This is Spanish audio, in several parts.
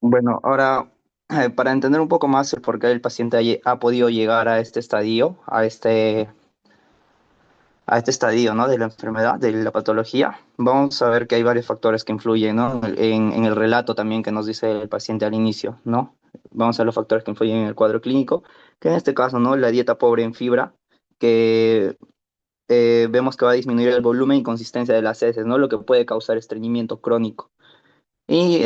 Bueno, ahora para entender un poco más el por qué el paciente ha podido llegar a este estadio, a este estadio, ¿no? De la enfermedad, de la patología, vamos a ver que hay varios factores que influyen, ¿no? En el relato también que nos dice el paciente al inicio, ¿no? Vamos a ver los factores que influyen en el cuadro clínico, que en este caso, ¿no? La dieta pobre en fibra, que vemos que va a disminuir el volumen y consistencia de las heces, ¿no? Lo que puede causar estreñimiento crónico. Y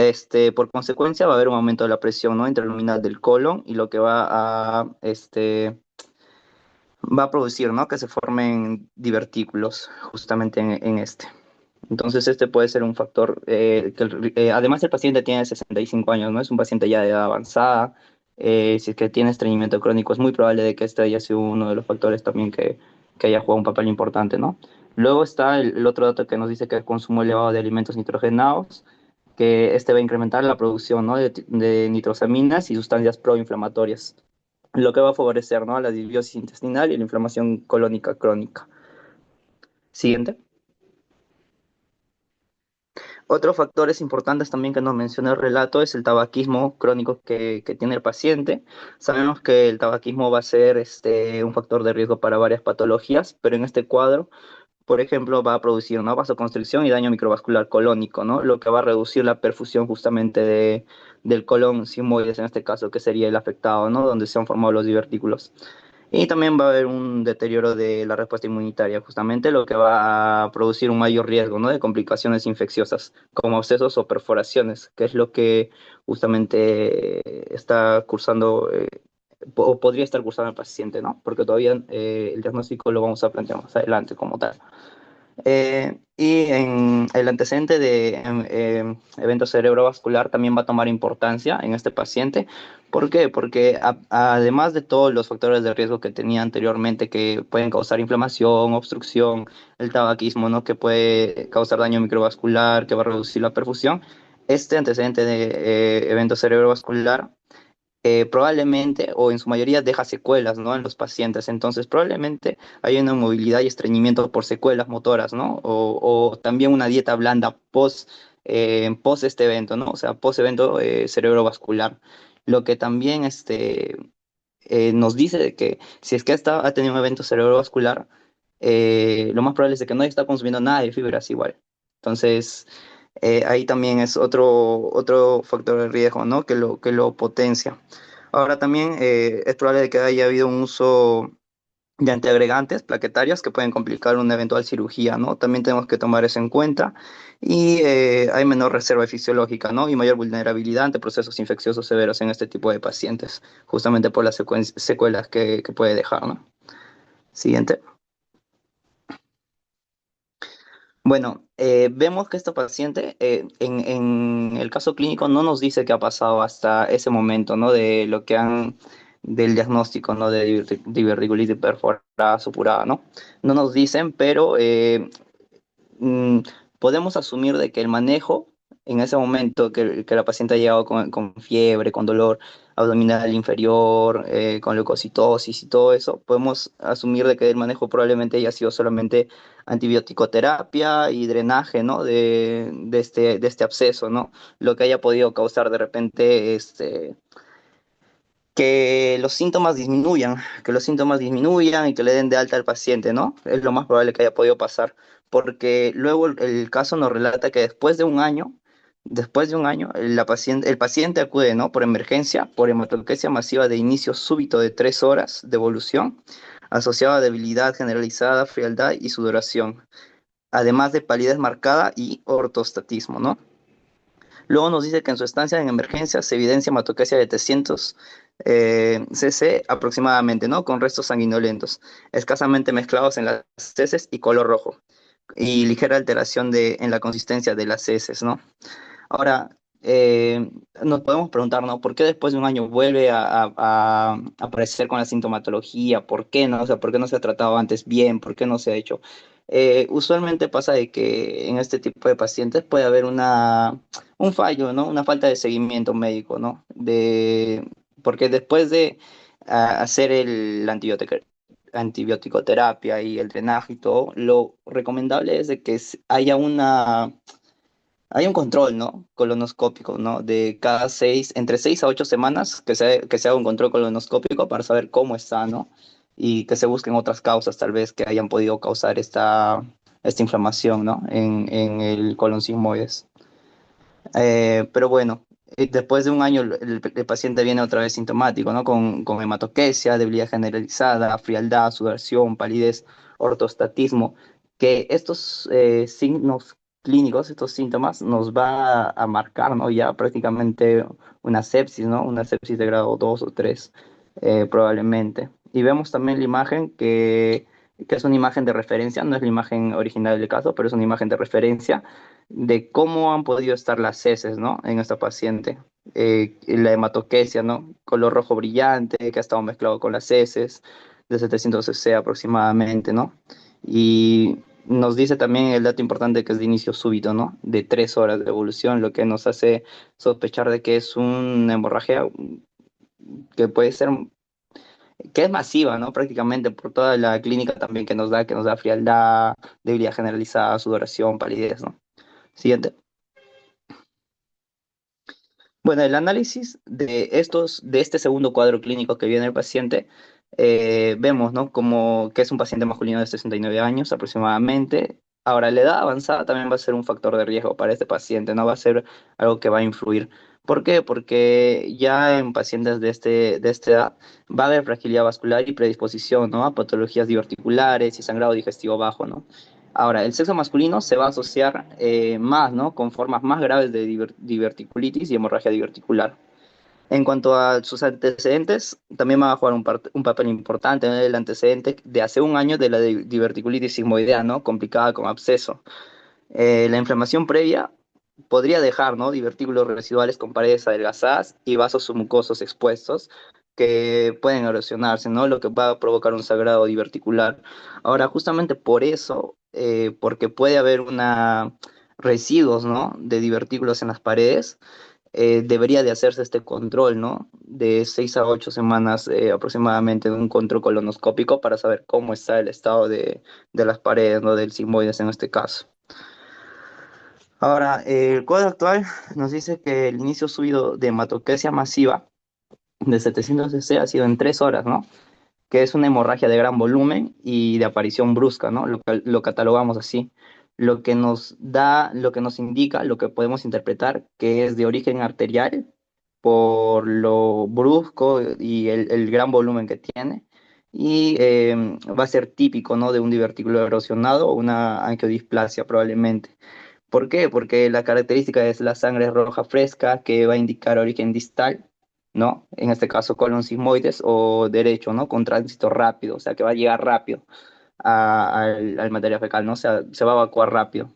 por consecuencia va a haber un aumento de la presión, ¿no? Intraluminal del colon y lo que va a producir, ¿no? Que se formen divertículos justamente en este. Entonces este puede ser un factor, además el paciente tiene 65 años, ¿no? Es un paciente ya de edad avanzada. Si es que tiene estreñimiento crónico, es muy probable de que este haya sido uno de los factores también que haya jugado un papel importante, ¿no? Luego está el otro dato que nos dice que el consumo elevado de alimentos nitrogenados, que este va a incrementar la producción, ¿no? de nitrosaminas y sustancias proinflamatorias, lo que va a favorecer, ¿no? La disbiosis intestinal y la inflamación colónica crónica. Siguiente. Otros factores importantes también que nos menciona el relato es el tabaquismo crónico que tiene el paciente. Sabemos que el tabaquismo va a ser un factor de riesgo para varias patologías, pero en este cuadro, por ejemplo, va a producir una vasoconstricción y daño microvascular colónico, ¿no? Lo que va a reducir la perfusión justamente del colon sigmoides, en este caso, que sería el afectado, ¿no? Donde se han formado los divertículos. Y también va a haber un deterioro de la respuesta inmunitaria, justamente lo que va a producir un mayor riesgo, ¿no? De complicaciones infecciosas, como abscesos o perforaciones, que es lo que justamente está cursando, o podría estar cursando el paciente, ¿no? Porque todavía el diagnóstico lo vamos a plantear más adelante como tal. Y en el antecedente de evento cerebrovascular también va a tomar importancia en este paciente. ¿Por qué? Porque además de todos los factores de riesgo que tenía anteriormente que pueden causar inflamación, obstrucción, el tabaquismo, ¿no? Que puede causar daño microvascular, que va a reducir la perfusión, este antecedente de evento cerebrovascular probablemente o en su mayoría deja secuelas, ¿no? En los pacientes. Entonces, probablemente hay una inmovilidad y estreñimiento por secuelas motoras, ¿no? O también una dieta blanda post este evento, ¿no? O sea, post evento cerebrovascular. Lo que también nos dice de que si es que ha tenido un evento cerebrovascular, lo más probable es de que no está consumiendo nada de fibras igual. Entonces, ahí también es otro factor de riesgo, ¿no? Que lo potencia. Ahora también es probable que haya habido un uso de antiagregantes plaquetarios que pueden complicar una eventual cirugía, ¿no? También tenemos que tomar eso en cuenta. Y hay menor reserva fisiológica, ¿no? Y mayor vulnerabilidad ante procesos infecciosos severos en este tipo de pacientes, justamente por las secuelas que puede dejar, ¿no? Siguiente. Bueno, vemos que esta paciente, en el caso clínico, no nos dice qué ha pasado hasta ese momento, ¿no? Del diagnóstico, ¿no? De diverticulitis perforada supurada, ¿no? No nos dicen, pero mm, podemos asumir de que el manejo, en ese momento que la paciente ha llegado con fiebre, con dolor abdominal inferior, con leucocitosis y todo eso, podemos asumir de que el manejo probablemente haya sido solamente antibiótico-terapia y drenaje, ¿no? De este absceso, ¿no? Lo que haya podido causar de repente que los síntomas disminuyan y que le den de alta al paciente, ¿no? Es lo más probable que haya podido pasar, porque luego el caso nos relata que después de un año, el paciente acude, ¿no? Por emergencia, por hematoquesia masiva de inicio súbito de 3 horas de evolución, asociada a debilidad generalizada, frialdad y sudoración, además de palidez marcada y ortostatismo, ¿no? Luego nos dice que en su estancia en emergencia se evidencia hematoquesia de 300 cc aproximadamente, ¿no? Con restos sanguinolentos, escasamente mezclados en las heces y color rojo, y ligera alteración en la consistencia de las heces, ¿no? Ahora, nos podemos preguntar, ¿no? ¿Por qué después de un año vuelve a aparecer con la sintomatología? ¿Por qué no? O sea, ¿por qué no se ha tratado antes bien? ¿Por qué no se ha hecho? Usualmente pasa de que en este tipo de pacientes puede haber un fallo, ¿no? Una falta de seguimiento médico, ¿no? Porque después de hacer el antibiótico-terapia y el drenaje y todo, lo recomendable es de que haya Hay un control, ¿no? Colonoscópico, ¿no? De cada entre 6 a 8 semanas que se haga un control colonoscópico para saber cómo está, ¿no? Y que se busquen otras causas tal vez que hayan podido causar esta inflamación, ¿no? En el colon sigmoides. Pero bueno, después de un año el paciente viene otra vez sintomático, ¿no? Con hematoquesia, debilidad generalizada, frialdad, sudoración, palidez, ortostatismo, que estos signos clínicos, estos síntomas, nos va a marcar, ¿no? Ya prácticamente una sepsis, ¿no? Una sepsis de grado 2 o 3, probablemente. Y vemos también la imagen que es una imagen de referencia, no es la imagen original del caso, pero es una imagen de referencia de cómo han podido estar las heces, ¿no? En esta paciente. La hematoquesia, ¿no? Color rojo brillante, que ha estado mezclado con las heces, de 700 cc aproximadamente, ¿no? Y nos dice también el dato importante que es de inicio súbito, ¿no? De 3 horas de evolución, lo que nos hace sospechar de que es una hemorragia que puede ser, que es masiva, ¿no? Prácticamente por toda la clínica también que nos da frialdad, debilidad generalizada, sudoración, palidez, ¿no? Siguiente. Bueno, el análisis de este segundo cuadro clínico que viene el paciente, vemos, ¿no? Como que es un paciente masculino de 69 años aproximadamente. Ahora, la edad avanzada también va a ser un factor de riesgo para este paciente, no va a ser algo que va a influir. ¿Por qué? Porque ya en pacientes de esta edad va a haber fragilidad vascular y predisposición, ¿no? A patologías diverticulares y sangrado digestivo bajo, ¿no? Ahora, el sexo masculino se va a asociar más, ¿no? Con formas más graves de diverticulitis y hemorragia diverticular. En cuanto a sus antecedentes, también va a jugar un papel importante en el antecedente de hace un año de la diverticulitis sigmoidea, ¿no? Complicada con absceso. La inflamación previa podría dejar, ¿no? Divertículos residuales con paredes adelgazadas y vasos submucosos expuestos que pueden erosionarse, ¿no? Lo que va a provocar un sangrado diverticular. Ahora, justamente por eso, porque puede haber residuos, ¿no? De divertículos en las paredes, debería de hacerse este control, ¿no? De 6 a 8 semanas aproximadamente de un control colonoscópico para saber cómo está el estado de las paredes, ¿no? Del sigmoides en este caso. Ahora, el cuadro actual nos dice que el inicio subido de hematoquesia masiva de 700 cc ha sido en 3 horas, ¿no? Que es una hemorragia de gran volumen y de aparición brusca, ¿no? Lo catalogamos así. Lo que nos da, lo que nos indica, lo que podemos interpretar que es de origen arterial por lo brusco y el gran volumen que tiene. Y va a ser típico, ¿no? De un divertículo erosionado o una angiodisplasia probablemente. ¿Por qué? Porque la característica es la sangre roja fresca que va a indicar origen distal, ¿no? En este caso colon sigmoides o derecho, ¿no? Con tránsito rápido, o sea que va a llegar rápido al materia fecal, ¿no? O sea, se va a evacuar rápido.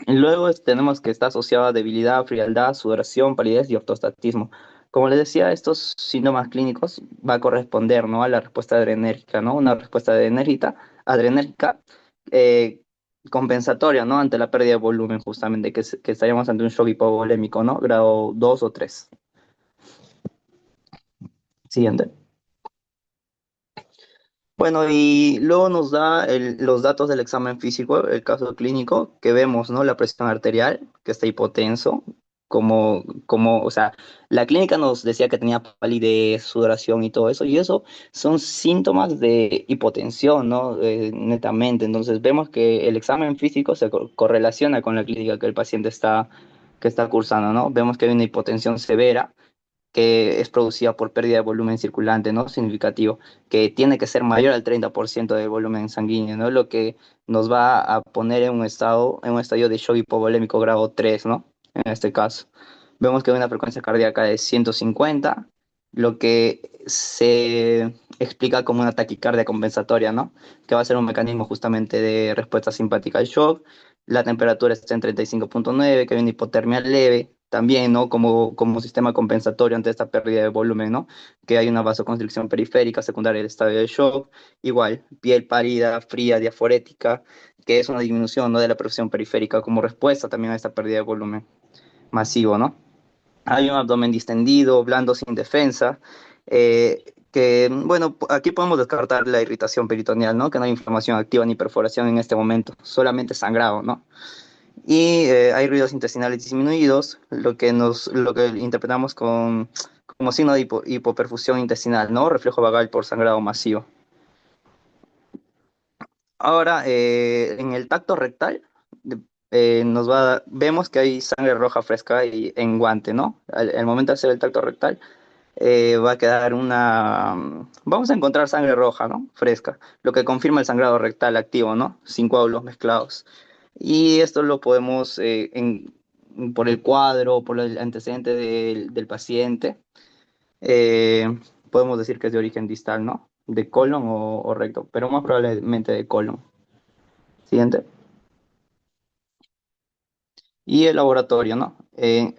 Y luego tenemos que está asociada a debilidad, frialdad, sudoración, palidez y ortostatismo. Como les decía, estos síntomas clínicos va a corresponder, ¿no? A la respuesta adrenérgica, ¿no? Una respuesta adrenérgica eh, compensatoria, ¿no? Ante la pérdida de volumen, justamente, que estaríamos ante un shock hipovolémico, ¿no? Grado 2 o 3. Siguiente. Bueno, y luego nos da los datos del examen físico, el caso clínico, que vemos, ¿no? La presión arterial, que está hipotenso, o sea, la clínica nos decía que tenía palidez, sudoración y todo eso, y eso son síntomas de hipotensión, ¿no? Netamente. Entonces vemos que el examen físico se correlaciona con la clínica que está cursando, ¿no? Vemos que hay una hipotensión severa que es producida por pérdida de volumen circulante, ¿no? Significativo, que tiene que ser mayor al 30% del volumen sanguíneo, ¿no? Lo que nos va a poner en un estadio de shock hipovolémico grado 3, ¿no? En este caso. Vemos que hay una frecuencia cardíaca de 150, lo que se explica como una taquicardia compensatoria, ¿no? Que va a ser un mecanismo justamente de respuesta simpática al shock. La temperatura está en 35,9, que hay una hipotermia leve, también, ¿no? Como sistema compensatorio ante esta pérdida de volumen, ¿no? Que hay una vasoconstricción periférica secundaria del estadio de shock. Igual, piel pálida, fría, diaforética, que es una disminución, ¿no? De la presión periférica como respuesta también a esta pérdida de volumen masivo, ¿no? Hay un abdomen distendido, blando, sin defensa, que, bueno, aquí podemos descartar la irritación peritoneal, ¿no? Que no hay inflamación activa ni perforación en este momento, solamente sangrado, ¿no? Y hay ruidos intestinales disminuidos, lo que interpretamos como signo de hipoperfusión intestinal, ¿no? Reflejo vagal por sangrado masivo. Ahora, en el tacto rectal, vemos que hay sangre roja fresca en guante, ¿no? Al momento de hacer el tacto rectal, va a quedar vamos a encontrar sangre roja, ¿no? Fresca, lo que confirma el sangrado rectal activo, ¿no? Sin coágulos mezclados. Y esto lo podemos, por el cuadro, por el antecedente del paciente, eh, podemos decir que es de origen distal, ¿no? De colon o recto, pero más probablemente de colon. Siguiente. Y el laboratorio, ¿no?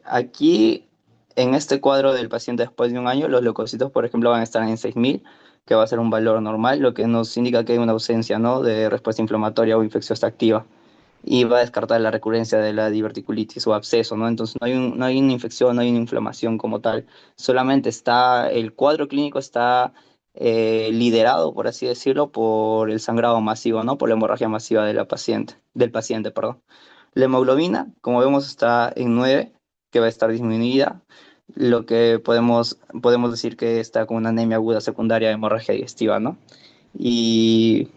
Aquí, en este cuadro del paciente después de un año, los leucocitos, por ejemplo, van a estar en 6.000, que va a ser un valor normal, lo que nos indica que hay una ausencia, ¿no? De respuesta inflamatoria o infecciosa activa. Y va a descartar la recurrencia de la diverticulitis o absceso, ¿no? Entonces no hay una infección, no hay una inflamación como tal, solamente el cuadro clínico está liderado, por así decirlo, por el sangrado masivo, ¿no? Por la hemorragia masiva del paciente, perdón. La hemoglobina, como vemos, está en 9, que va a estar disminuida, lo que podemos decir que está con una anemia aguda secundaria de hemorragia digestiva, ¿no? Y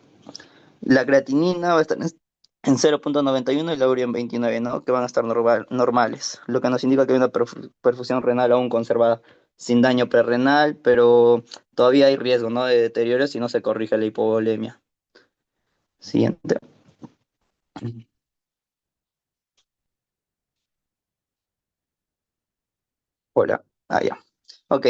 la creatinina va a estar en 0,91 y la urea en 29, ¿no? Que van a estar normales, lo que nos indica que hay una perfusión renal aún conservada, sin daño prerrenal, pero todavía hay riesgo, ¿no? De deterioro si no se corrige la hipovolemia. Siguiente. Hola. Ah, ya. Ok,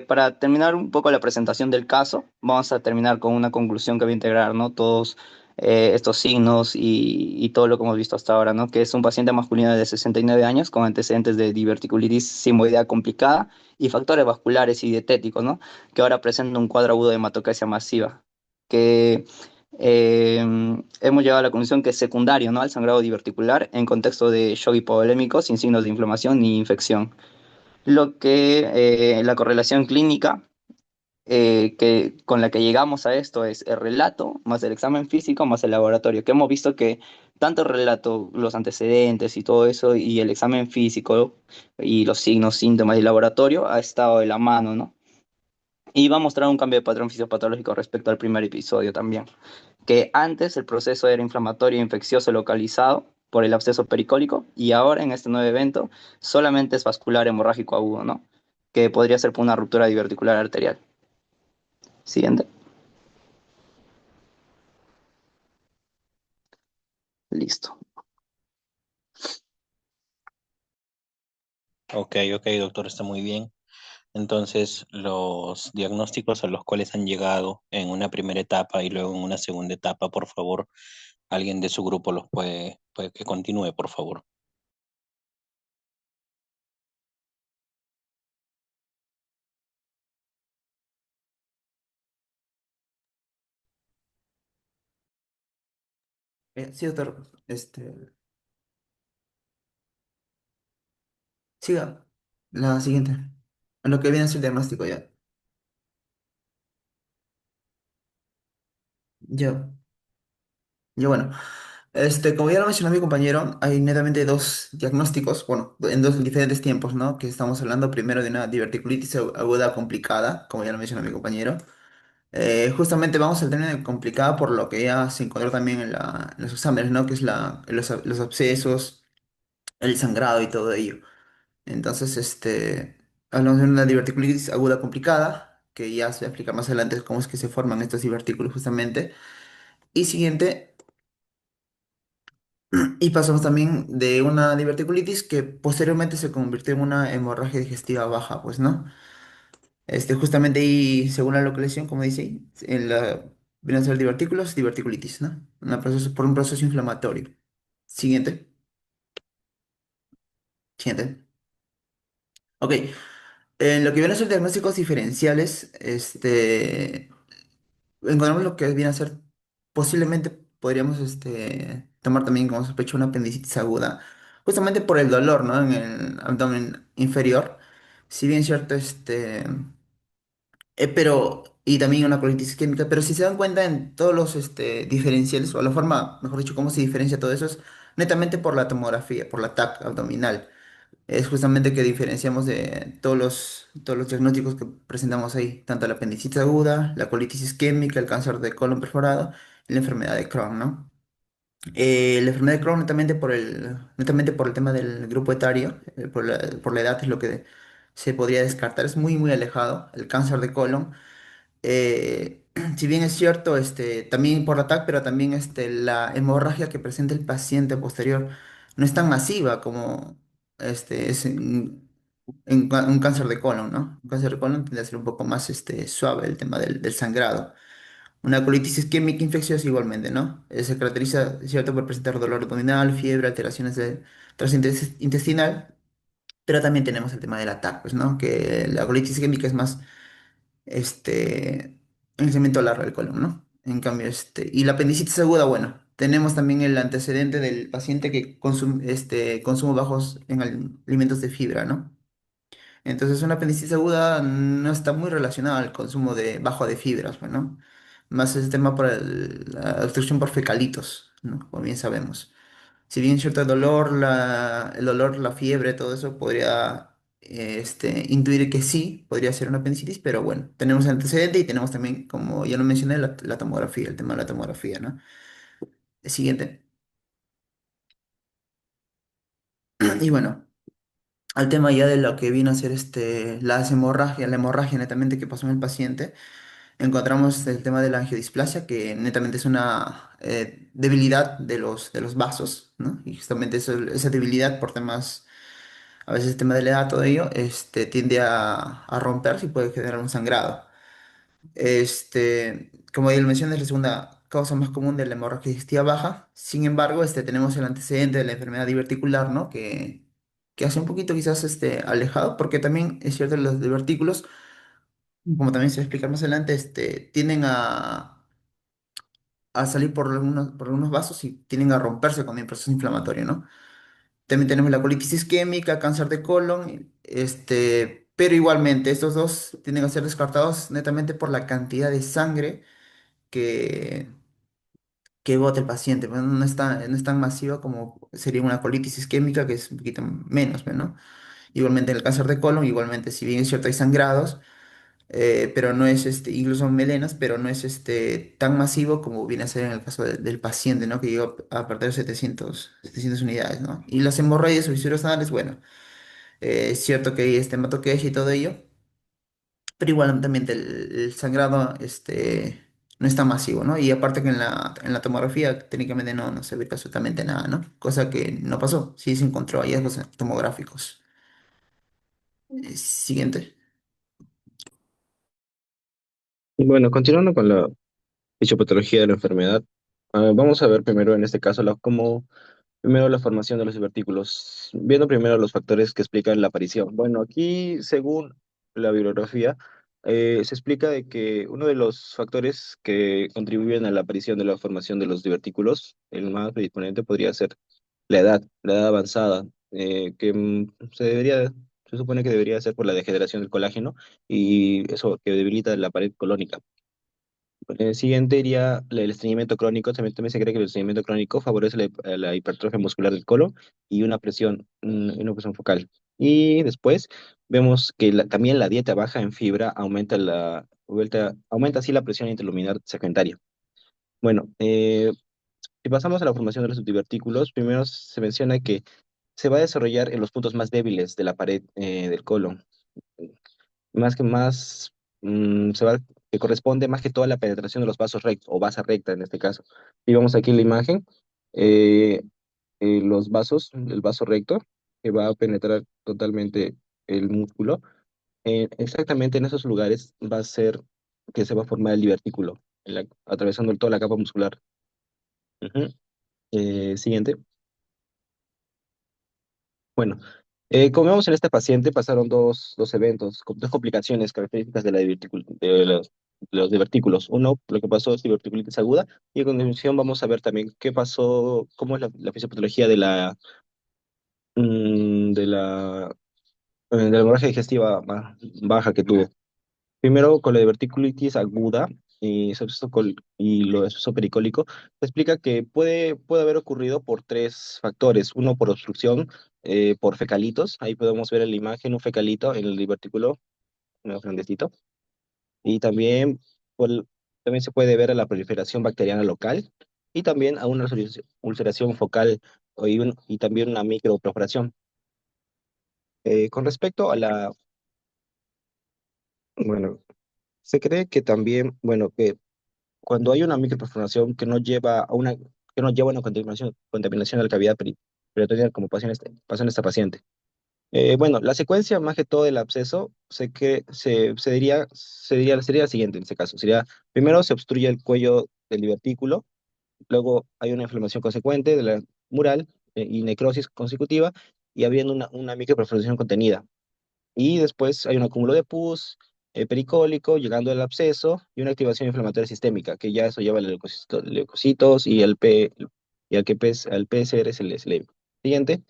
para terminar un poco la presentación del caso, vamos a terminar con una conclusión que va a integrar, ¿no? Todos estos signos y todo lo que hemos visto hasta ahora, ¿no? Que es un paciente masculino de 69 años con antecedentes de diverticulitis simoidea complicada y factores vasculares y dietéticos, ¿no? Que ahora presenta un cuadro agudo de hematocasia masiva, que eh, hemos llegado a la conclusión que es secundario, ¿no? Al sangrado diverticular en contexto de shock hipovolémico sin signos de inflamación ni infección, lo que la correlación clínica con la que llegamos a esto es el relato más el examen físico más el laboratorio, que hemos visto que tanto el relato, los antecedentes y todo eso, y el examen físico y los signos, síntomas y el laboratorio ha estado de la mano, ¿no? Y va a mostrar un cambio de patrón fisiopatológico respecto al primer episodio también, que antes el proceso era inflamatorio e infeccioso localizado por el absceso pericólico y ahora en este nuevo evento solamente es vascular hemorrágico agudo, ¿no? Que podría ser por una ruptura diverticular arterial. Siguiente. Listo. Ok, ok, doctor, está muy bien. Entonces, los diagnósticos a los cuales han llegado en una primera etapa y luego en una segunda etapa, por favor, alguien de su grupo los puede que continúe, por favor. Sí, doctor. Siga. La siguiente. En lo que viene a ser el diagnóstico ya. Yo. Yo, bueno. Como ya lo mencionó mi compañero, hay netamente dos diagnósticos, bueno, en dos diferentes tiempos, ¿no? Que estamos hablando primero de una diverticulitis aguda complicada, como ya lo mencionó mi compañero. Justamente vamos al término de complicada por lo que ya se encontró también en los exámenes, ¿no? Que es los abscesos, el sangrado y todo ello. Entonces, hablamos de una diverticulitis aguda complicada, que ya se va a explicar más adelante cómo es que se forman estos divertículos justamente. Y siguiente, y pasamos también de una diverticulitis que posteriormente se convirtió en una hemorragia digestiva baja, pues, ¿no? Justamente ahí, según la localización, como dice ahí, vienen a ser divertículos, diverticulitis, ¿no? Por un proceso inflamatorio. Siguiente, siguiente. Ok, en lo que viene a ser diagnósticos diferenciales, encontramos lo que viene a ser, posiblemente podríamos tomar también como sospecha una apendicitis aguda, justamente por el dolor, ¿no? En el abdomen inferior. Si bien cierto, y también una colitis isquémica, pero si se dan cuenta en todos los diferenciales, o la forma, mejor dicho, cómo se diferencia todo eso, netamente por la tomografía, por la TAC abdominal. Es justamente que diferenciamos de todos los diagnósticos que presentamos ahí, tanto la apendicitis aguda, la colitis isquémica, el cáncer de colon perforado y la enfermedad de Crohn, ¿no? La enfermedad de Crohn netamente por el tema del grupo etario, por la edad es lo que se podría descartar, es muy alejado. El cáncer de colon, si bien es cierto, también por ataque, pero también la hemorragia que presenta el paciente posterior no es tan masiva como es un cáncer de colon, ¿no? Un cáncer de colon tiende a ser un poco más suave el tema del sangrado. Una colitis isquémica infecciosa igualmente, ¿no? Se caracteriza, ¿cierto?, por presentar dolor abdominal, fiebre, alteraciones de tracto intestinal, pero también tenemos el tema del ataque, pues, ¿no? Que la colitis isquémica es más en el segmento largo del colon, ¿no? En cambio, y la apendicitis aguda, bueno, tenemos también el antecedente del paciente que consume, consumo bajos en alimentos de fibra, ¿no? Entonces, una apendicitis aguda no está muy relacionada al consumo de bajo de fibras, pues, ¿no? Más es tema por la obstrucción por fecalitos, ¿no? Como bien sabemos. Si bien cierto el dolor, la fiebre, todo eso podría intuir que sí, podría ser una apendicitis, pero bueno, tenemos el antecedente y tenemos también, como ya lo mencioné, la tomografía, el tema de la tomografía, ¿no? El siguiente. Y bueno, al tema ya de lo que viene a ser la hemorragia netamente que pasó en el paciente, encontramos el tema de la angiodisplasia, que netamente es una debilidad de los vasos, ¿no? Y justamente esa debilidad por temas, a veces el tema de la edad, todo ello, tiende a romperse y puede generar un sangrado. Como ya lo mencioné, es la segunda causa más común de la hemorragia digestiva baja. Sin embargo, tenemos el antecedente de la enfermedad diverticular, ¿no? Que hace un poquito quizás alejado, porque también es cierto, los divertículos, como también se va a explicar más adelante, tienden a salir por algunos vasos y tienden a romperse con el proceso inflamatorio, ¿no? También tenemos la colitis isquémica, cáncer de colon, pero igualmente estos dos tienden a ser descartados netamente por la cantidad de sangre que, que bota el paciente. Bueno, no es tan masiva como sería una colitis isquémica, que es un poquito menos, ¿no? Igualmente en el cáncer de colon, igualmente, si bien es cierto, hay sangrados, pero no es incluso melenas, pero no es tan masivo como viene a ser en el caso del paciente, ¿no? Que llegó a perder 700 unidades, ¿no? Y las hemorroides o fisuras anales, bueno, es cierto que hay hematoquesia y todo ello, pero igualmente el sangrado no es tan masivo, ¿no? Y aparte que en la tomografía técnicamente no se ve absolutamente nada, ¿no? Cosa que no pasó, sí se encontró hallazgos tomográficos. Siguiente. Bueno, continuando con la fisiopatología de la enfermedad, vamos a ver primero en este caso cómo. Primero, la formación de los divertículos. Viendo primero los factores que explican la aparición. Bueno, aquí, según la bibliografía, se explica de que uno de los factores que contribuyen a la aparición de la formación de los divertículos, el más predisponente podría ser la edad avanzada, que se supone que debería ser por la degeneración del colágeno y eso que debilita la pared colónica. El siguiente iría el estreñimiento crónico. También se cree que el estreñimiento crónico favorece la hipertrofia muscular del colon y una presión focal. Y después vemos que también la dieta baja en fibra aumenta así la presión interluminar secundaria. Bueno, si pasamos a la formación de los divertículos, primero se menciona que se va a desarrollar en los puntos más débiles de la pared del colon más que más, que corresponde más que todo a la penetración de los vasos rectos, o base recta en este caso. Y vemos aquí la imagen, eh, los vasos, el vaso recto, que va a penetrar totalmente el músculo. Exactamente en esos lugares va a ser que se va a formar el divertículo, atravesando toda la capa muscular. Ujú. Siguiente. Bueno, como vemos en esta paciente, pasaron dos eventos, dos complicaciones características de de los divertículos. Uno, lo que pasó es diverticulitis aguda, y a continuación vamos a ver también qué pasó, cómo es la fisiopatología mm, de la, de la hemorragia digestiva baja que tuvo. Primero, con la diverticulitis aguda, y lo de absceso pericólico, se explica que puede haber ocurrido por tres factores. Uno, por obstrucción, por fecalitos. Ahí podemos ver en la imagen un fecalito en el divertículo, más grandecito. Y también, también se puede ver a la proliferación bacteriana local y también a una ulceración focal y también una microperforación. Con respecto a bueno, se cree que también, bueno, que cuando hay una microperforación que no lleva una contaminación de la cavidad peritoneal, como pasó en esta paciente. Bueno, la secuencia más que todo del absceso sería la siguiente en este caso. Sería, primero se obstruye el cuello del divertículo, luego hay una inflamación consecuente de la mural y necrosis consecutiva, y habiendo una microperforación contenida. Y después hay un acúmulo de pus pericólico, llegando al absceso y una activación inflamatoria sistémica, que ya eso lleva a los leucocitos y al PCR se le. Siguiente.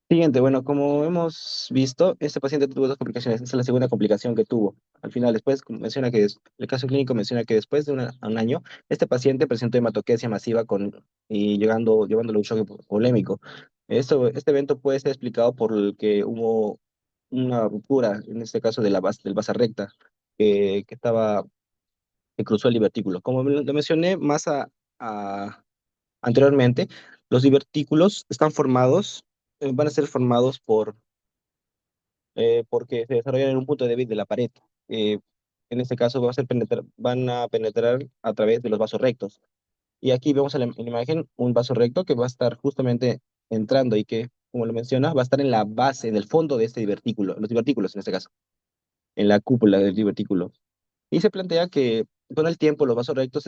Siguiente, bueno, como hemos visto, este paciente tuvo dos complicaciones. Esta es la segunda complicación que tuvo. Al final, después menciona el caso clínico menciona que después de un año, este paciente presentó hematoquesia masiva llevándolo a un choque polémico. Este evento puede ser explicado por el que hubo una ruptura, en este caso del vasa recta, que cruzó el divertículo. Como lo mencioné anteriormente, los divertículos van a ser formados porque se desarrollan en un punto débil de la pared. Eh, en este caso van a penetrar a través de los vasos rectos. Y aquí vemos en la imagen un vaso recto que va a estar justamente entrando y que, como lo menciona, va a estar en la base, en el fondo de este divertículo, los divertículos en este caso, en la cúpula del divertículo. Y se plantea que con el tiempo los vasos rectos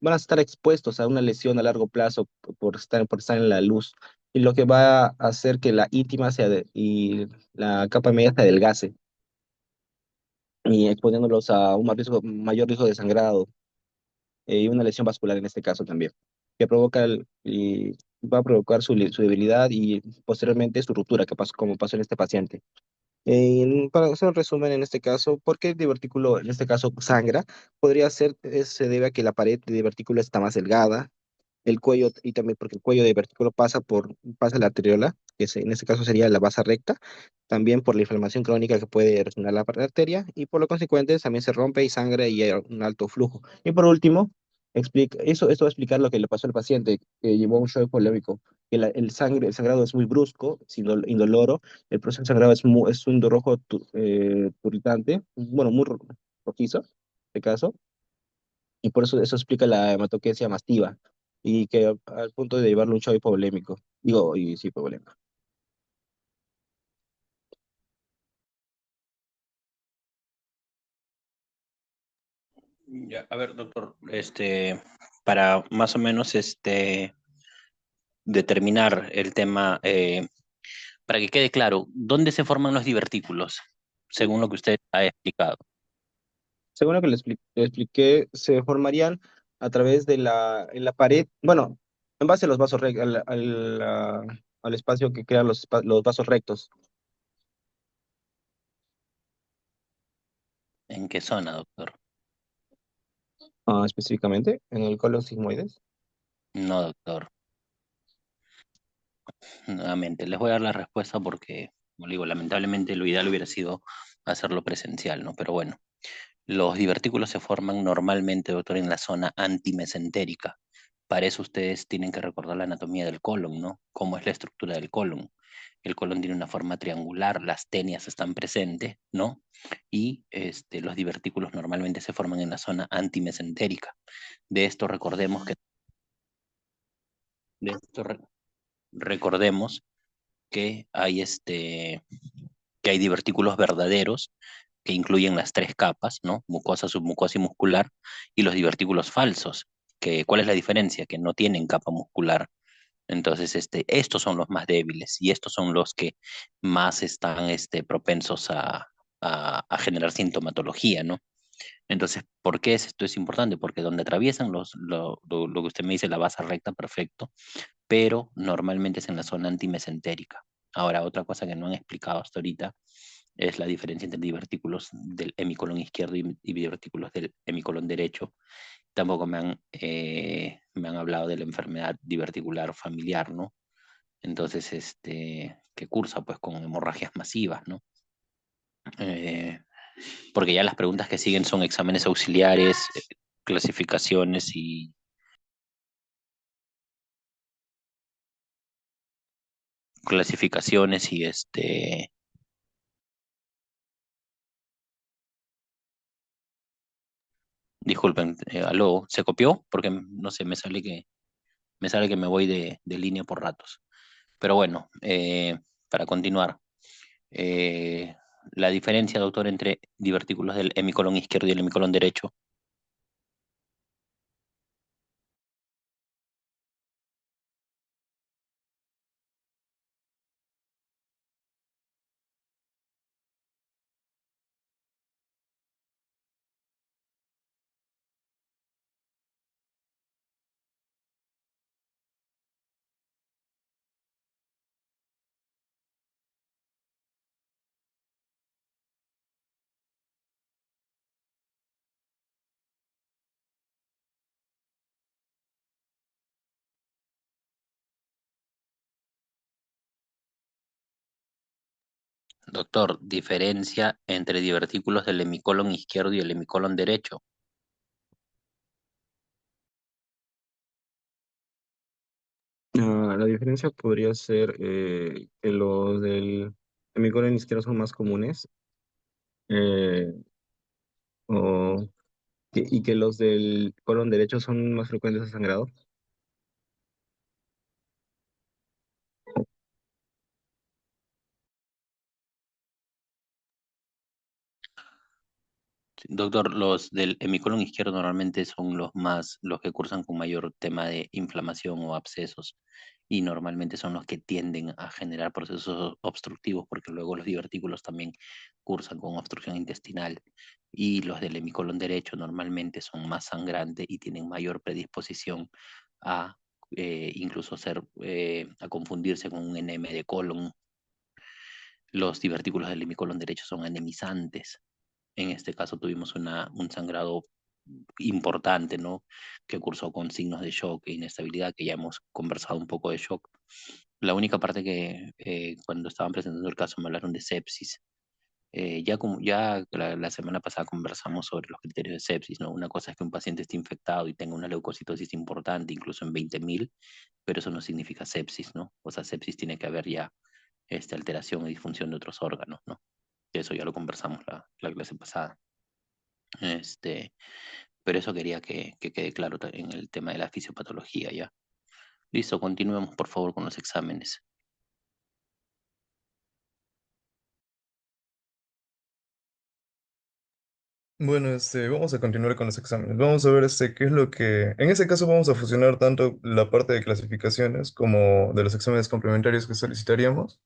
van a estar expuestos a una lesión a largo plazo por estar en la luz, y lo que va a hacer que la íntima y la capa media se adelgace, y exponiéndolos a un mayor riesgo de sangrado y una lesión vascular en este caso también, que y va a provocar su debilidad y posteriormente su ruptura, como pasó en este paciente. Para hacer un resumen en este caso, ¿por qué el divertículo en este caso sangra? Se debe a que la pared de divertículo está más delgada, el cuello, y también porque el cuello de divertículo pasa la arteriola, en este caso sería la vasa recta, también por la inflamación crónica que puede resonar la arteria, y por lo consecuente también se rompe y sangra y hay un alto flujo. Y por último, esto va a explicar lo que le pasó al paciente, que llevó a un shock polémico, que el sangrado es muy brusco, indoloro, el proceso de sangrado es un rojo turitante, bueno, rojizo, en este caso, y por eso explica la hematoquesia mastiva, y que al punto de llevarlo a un shock hipovolémico. Digo, y sí, hipovolémico. Ya, a ver, doctor, para más o menos determinar el tema, para que quede claro, ¿dónde se forman los divertículos? Según lo que usted ha explicado. Según lo que le expliqué, se formarían a través en la pared, bueno, en base a los vasos al espacio que crean los vasos rectos. ¿En qué zona, doctor? Específicamente en el colon sigmoides. No, doctor. Nuevamente, les voy a dar la respuesta porque, como digo, lamentablemente lo ideal hubiera sido hacerlo presencial, ¿no? Pero bueno, los divertículos se forman normalmente, doctor, en la zona antimesentérica. Para eso ustedes tienen que recordar la anatomía del colon, ¿no? Cómo es la estructura del colon. El colon tiene una forma triangular, las tenias están presentes, ¿no? Y los divertículos normalmente se forman en la zona antimesentérica. De esto recordemos que, de esto re- recordemos que hay divertículos verdaderos que incluyen las tres capas, ¿no? Mucosa, submucosa y muscular, y los divertículos falsos, ¿cuál es la diferencia? Que no tienen capa muscular. Entonces, estos son los más débiles y estos son los que más están propensos a generar sintomatología, ¿no? Entonces, ¿por qué esto es importante? Porque donde atraviesan lo que usted me dice, la base recta, perfecto, pero normalmente es en la zona antimesentérica. Ahora, otra cosa que no han explicado hasta ahorita es la diferencia entre divertículos del hemicolon izquierdo y divertículos del hemicolon derecho. Tampoco me han hablado de la enfermedad diverticular familiar, ¿no? Entonces, que cursa pues con hemorragias masivas, ¿no? Eh, Porque ya las preguntas que siguen son exámenes auxiliares, clasificaciones y clasificaciones y disculpen, aló, ¿se copió? Porque no sé, me sale que me voy de línea por ratos. Pero bueno, para continuar, eh, la diferencia, doctor, entre divertículos del hemicolon izquierdo y el hemicolon derecho. Doctor, diferencia entre divertículos del hemicolon izquierdo y el hemicolon derecho. La diferencia podría ser que los del hemicolon izquierdo son más comunes eh, o y que los del colon derecho son más frecuentes a sangrado. Sí, doctor, los del hemicolon izquierdo normalmente son los que cursan con mayor tema de inflamación o abscesos y normalmente son los que tienden a generar procesos obstructivos porque luego los divertículos también cursan con obstrucción intestinal y los del hemicolon derecho normalmente son más sangrantes y tienen mayor predisposición a incluso a confundirse con un enema de colon. Los divertículos del hemicolon derecho son anemizantes. En este caso tuvimos un sangrado importante, ¿no? Que cursó con signos de shock e inestabilidad, que ya hemos conversado un poco de shock. La única parte que cuando estaban presentando el caso me hablaron de sepsis. Ya la semana pasada conversamos sobre los criterios de sepsis, ¿no? Una cosa es que un paciente esté infectado y tenga una leucocitosis importante, incluso en 20.000, pero eso no significa sepsis, ¿no? O sea, sepsis tiene que haber ya alteración y disfunción de otros órganos, ¿no? Eso ya lo conversamos la clase pasada. Este, pero eso quería que quede claro en el tema de la fisiopatología ya. Listo, continuemos por favor con los exámenes. Bueno, vamos a continuar con los exámenes. Vamos a ver qué es lo que... En ese caso vamos a fusionar tanto la parte de clasificaciones como de los exámenes complementarios que solicitaríamos.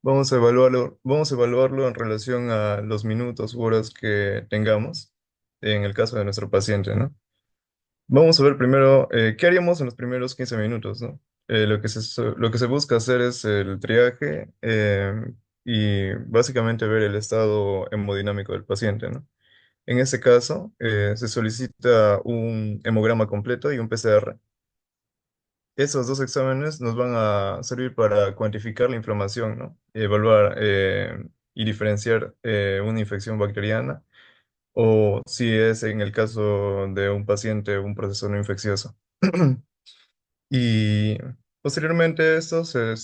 Vamos a evaluarlo en relación a los minutos u horas que tengamos en el caso de nuestro paciente, ¿no? Vamos a ver primero qué haríamos en los primeros 15 minutos, ¿no? Lo que se busca hacer es el triaje y básicamente ver el estado hemodinámico del paciente, ¿no? En este caso, se solicita un hemograma completo y un PCR. Esos dos exámenes nos van a servir para cuantificar la inflamación, ¿no? Evaluar y diferenciar una infección bacteriana o si es en el caso de un paciente un proceso no infeccioso. Y posteriormente a esto se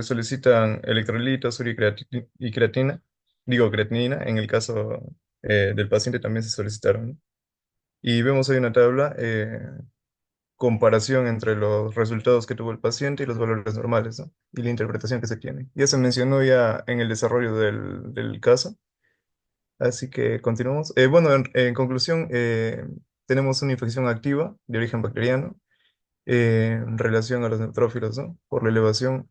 solicitan electrolitos, urea y creatina. Digo, creatinina, en el caso del paciente también se solicitaron, ¿no? Y vemos ahí una tabla, comparación entre los resultados que tuvo el paciente y los valores normales, ¿no? Y la interpretación que se tiene. Ya se mencionó ya en el desarrollo del caso, así que continuamos. Bueno, en conclusión, tenemos una infección activa de origen bacteriano en relación a los neutrófilos, ¿no? Por la elevación.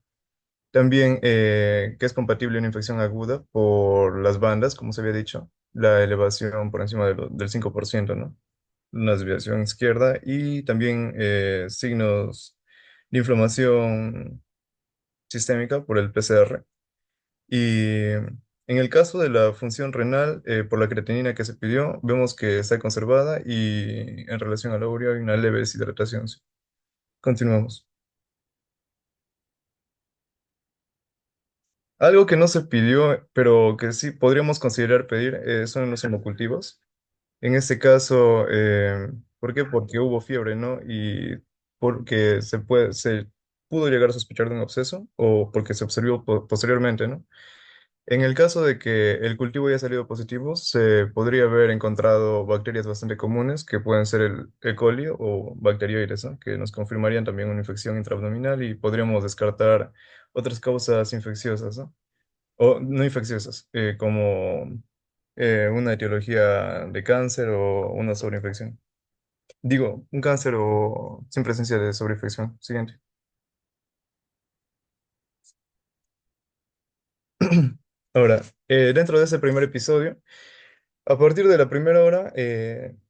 También que es compatible una infección aguda por las bandas, como se había dicho, la elevación por encima del 5%, ¿no? Una desviación izquierda y también signos de inflamación sistémica por el PCR. Y En el caso de la función renal, por la creatinina que se pidió, vemos que está conservada y en relación a la urea hay una leve deshidratación. Sí. Continuamos. Algo que no se pidió, pero que sí podríamos considerar pedir, son los hemocultivos. En este caso, ¿por qué? Porque hubo fiebre, ¿no? Y porque se pudo llegar a sospechar de un absceso o porque se observó posteriormente, ¿no? En el caso de que el cultivo haya salido positivo, se podría haber encontrado bacterias bastante comunes que pueden ser el E. coli o bacterioides, ¿no? Que nos confirmarían también una infección intraabdominal y podríamos descartar otras causas infecciosas, ¿no? O no infecciosas, como una etiología de cáncer o una sobreinfección. Digo, un cáncer o sin presencia de sobreinfección. Siguiente. Ahora, dentro de ese primer episodio, a partir de la primera hora,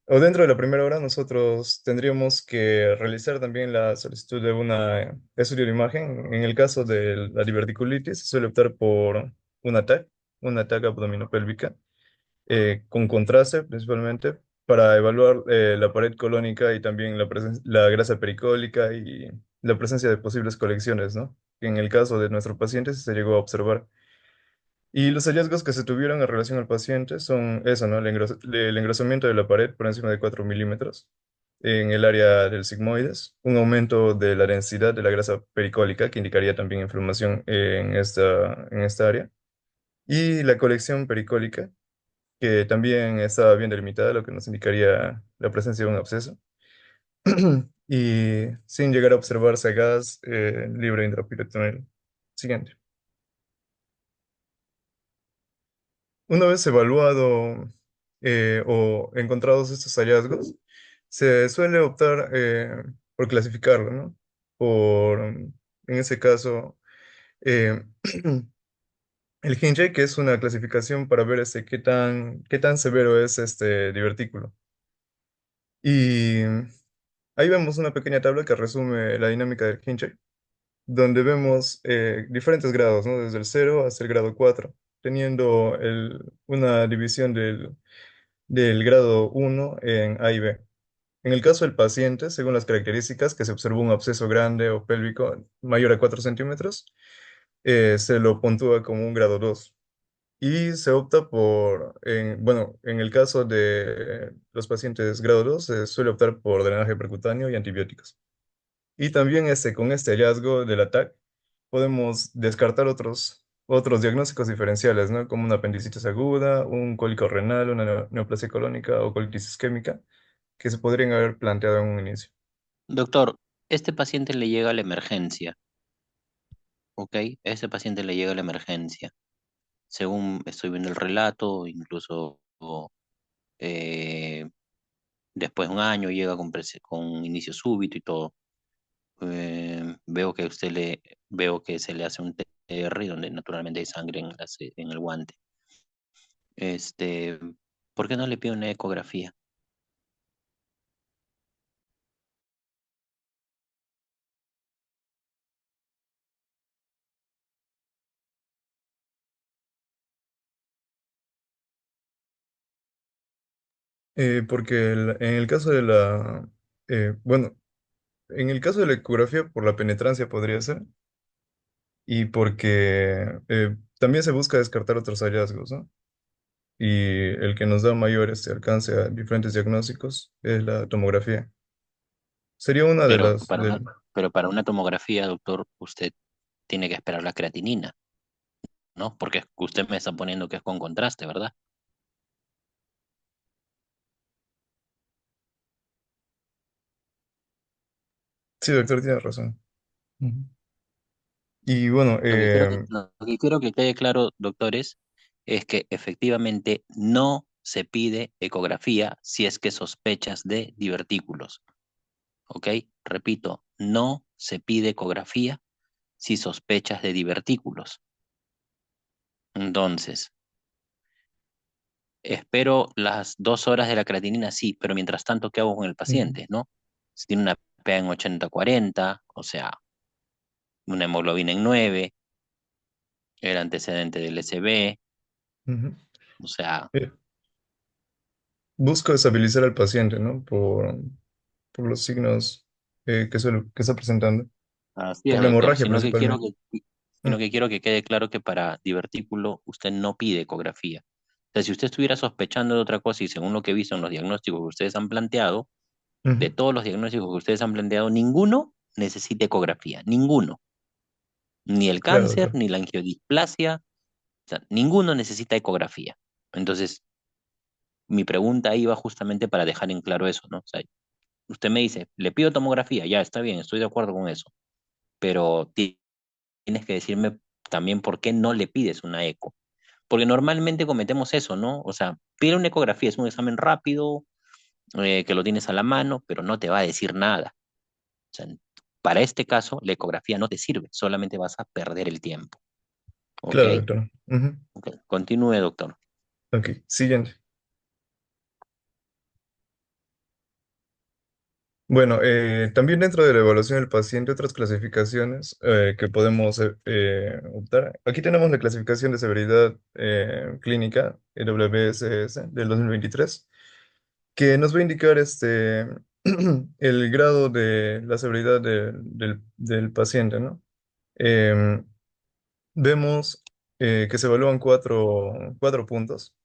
o dentro de la primera hora, nosotros tendríamos que realizar también la solicitud de una estudio de imagen. En el caso de la diverticulitis, se suele optar por una TAC abdominopélvica, con contraste principalmente, para evaluar la pared colónica y también la grasa pericólica y la presencia de posibles colecciones, ¿no? En el caso de nuestro paciente, sí se llegó a observar. Y los hallazgos que se tuvieron en relación al paciente son eso, ¿no? El engrosamiento de la pared por encima de 4 milímetros en el área del sigmoides, un aumento de la densidad de la grasa pericólica, que indicaría también inflamación en esta área, y la colección pericólica, que también está bien delimitada, lo que nos indicaría la presencia de un absceso, y sin llegar a observarse gas libre intraperitoneal. Siguiente. Una vez evaluado o encontrados estos hallazgos, se suele optar por clasificarlo, ¿no? En ese caso, eh, el Hinge, que es una clasificación para ver qué tan severo es este divertículo. Y ahí vemos una pequeña tabla que resume la dinámica del Hinge, donde vemos diferentes grados, ¿no? Desde el 0 hasta el grado 4, teniendo una división del grado 1 en A y B. En el caso del paciente, según las características, que se observó un absceso grande o pélvico mayor a 4 centímetros, se lo puntúa como un grado 2. Y se opta bueno, en el caso de los pacientes grado 2, se suele optar por drenaje percutáneo y antibióticos. Y también con este hallazgo del ATAC podemos descartar otros diagnósticos diferenciales, ¿no? Como una apendicitis aguda, un cólico renal, una neoplasia colónica o colitis isquémica, que se podrían haber planteado en un inicio. Doctor, este paciente le llega a la emergencia, ¿ok? Este paciente le llega a la emergencia. Según estoy viendo el relato, incluso eh, después de un año llega con inicio súbito y todo. Veo que se le hace un TR donde naturalmente hay sangre en el guante. Este, ¿Por qué no le pide una ecografía? Porque en el caso bueno, en el caso de la ecografía por la penetrancia podría ser, y porque también se busca descartar otros hallazgos, ¿no? Y el que nos da mayor alcance a diferentes diagnósticos es la tomografía. Sería una de Pero las... para una, pero para una tomografía, doctor, usted tiene que esperar la creatinina, ¿no? Porque usted me está poniendo que es con contraste, ¿verdad? Sí, doctor, tiene razón. Ujú. Y bueno, Lo que quiero que quede claro, doctores, es que efectivamente no se pide ecografía si es que sospechas de divertículos, ¿ok? Repito, no se pide ecografía si sospechas de divertículos. Entonces, espero las 2 horas de la creatinina, sí, pero mientras tanto, ¿qué hago con el ujú. paciente, no? Si tiene una PA en 80-40, o sea, una hemoglobina en 9, el antecedente del SB, Ujú. O sea, Eh, Busco estabilizar al paciente, ¿no? Por los signos que está presentando, así es, por la doctor, hemorragia principalmente. Mm, sino que quiero que quede claro que para divertículo usted no pide ecografía. O sea, si usted estuviera sospechando de otra cosa y según lo que he visto en los diagnósticos que ustedes han planteado, de ujú. todos los diagnósticos que ustedes han planteado, ninguno necesita ecografía, ninguno. Ni el Claro, cáncer, doctor. ni la angiodisplasia, o sea, ninguno necesita ecografía. Entonces, mi pregunta iba justamente para dejar en claro eso, ¿no? O sea, usted me dice, le pido tomografía, ya está bien, estoy de acuerdo con eso, pero tienes que decirme también por qué no le pides una eco. Porque normalmente cometemos eso, ¿no? O sea, pide una ecografía, es un examen rápido, que lo tienes a la mano, pero no te va a decir nada. O sea, para este caso, la ecografía no te sirve, solamente vas a perder el tiempo. ¿Ok? Claro, doctor. Ujú. Ok. Continúe, doctor. Ok, siguiente. Bueno, también dentro de la evaluación del paciente, otras clasificaciones que podemos optar. Aquí tenemos la clasificación de severidad clínica, WSS, del 2023, que nos va a indicar el grado de la severidad del paciente, ¿no? Em, Vemos que se evalúan cuatro puntos,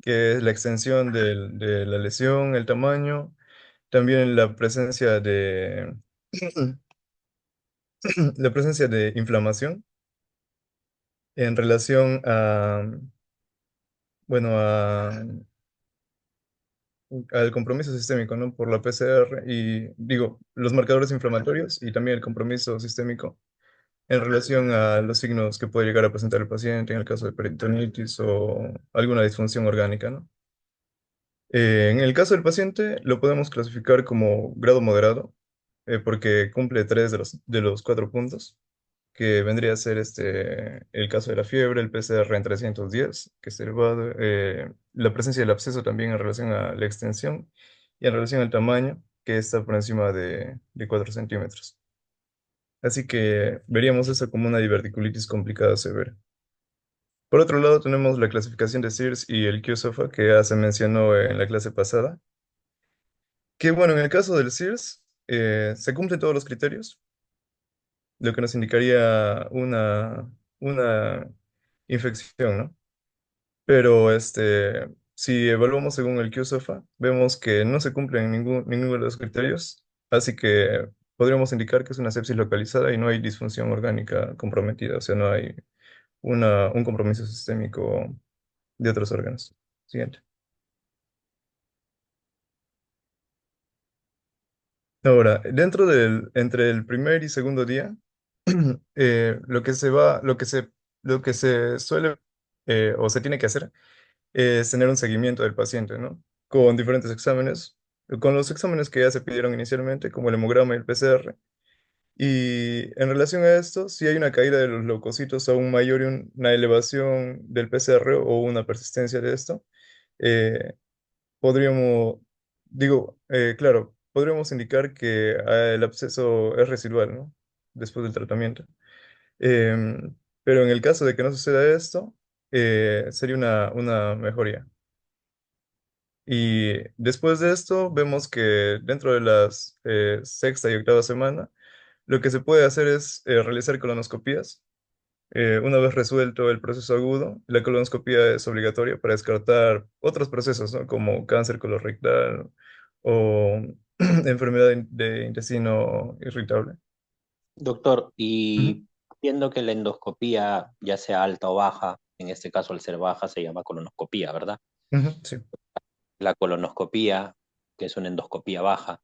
que es la extensión de la lesión, el tamaño, también la presencia de la presencia de inflamación en relación bueno, al compromiso sistémico, ¿no? Por la PCR y, digo, los marcadores inflamatorios y también el compromiso sistémico en relación a los signos que puede llegar a presentar el paciente en el caso de peritonitis o alguna disfunción orgánica, ¿no? En el caso del paciente, lo podemos clasificar como grado moderado, porque cumple tres de los cuatro puntos, que vendría a ser el caso de la fiebre, el PCR en 310, que es elevado, la presencia del absceso también en relación a la extensión y en relación al tamaño, que está por encima de 4 centímetros. Así que veríamos eso como una diverticulitis complicada severa. Por otro lado, tenemos la clasificación de Sears y el QSOFA, que ya se mencionó en la clase pasada. Que bueno, en el caso del SIRS, se cumplen todos los criterios, lo que nos indicaría una infección, ¿no? Pero si evaluamos según el QSOFA, vemos que no se cumplen ninguno de los criterios, así que podríamos indicar que es una sepsis localizada y no hay disfunción orgánica comprometida, o sea, no hay un compromiso sistémico de otros órganos. Siguiente. Ahora, entre el primer y segundo día, lo que se suele o se tiene que hacer es tener un seguimiento del paciente, ¿no? Con diferentes exámenes, con los exámenes que ya se pidieron inicialmente, como el hemograma y el PCR. Y en relación a esto, si hay una caída de los leucocitos aún mayor y una elevación del PCR o una persistencia de esto, eh, podríamos, claro, podríamos indicar que el absceso es residual, ¿no? Después del tratamiento. Pero en el caso de que no suceda esto, sería una mejoría. Y después de esto, vemos que dentro de las sexta y octava semana, lo que se puede hacer es realizar colonoscopías. Una vez resuelto el proceso agudo, la colonoscopia es obligatoria para descartar otros procesos, ¿no? Como cáncer colorectal o enfermedad de intestino irritable. Doctor, Ujú, y viendo que la endoscopía, ya sea alta o baja, en este caso al ser baja se llama colonoscopía, ¿verdad? ujú, sí, La colonoscopía, que es una endoscopía baja,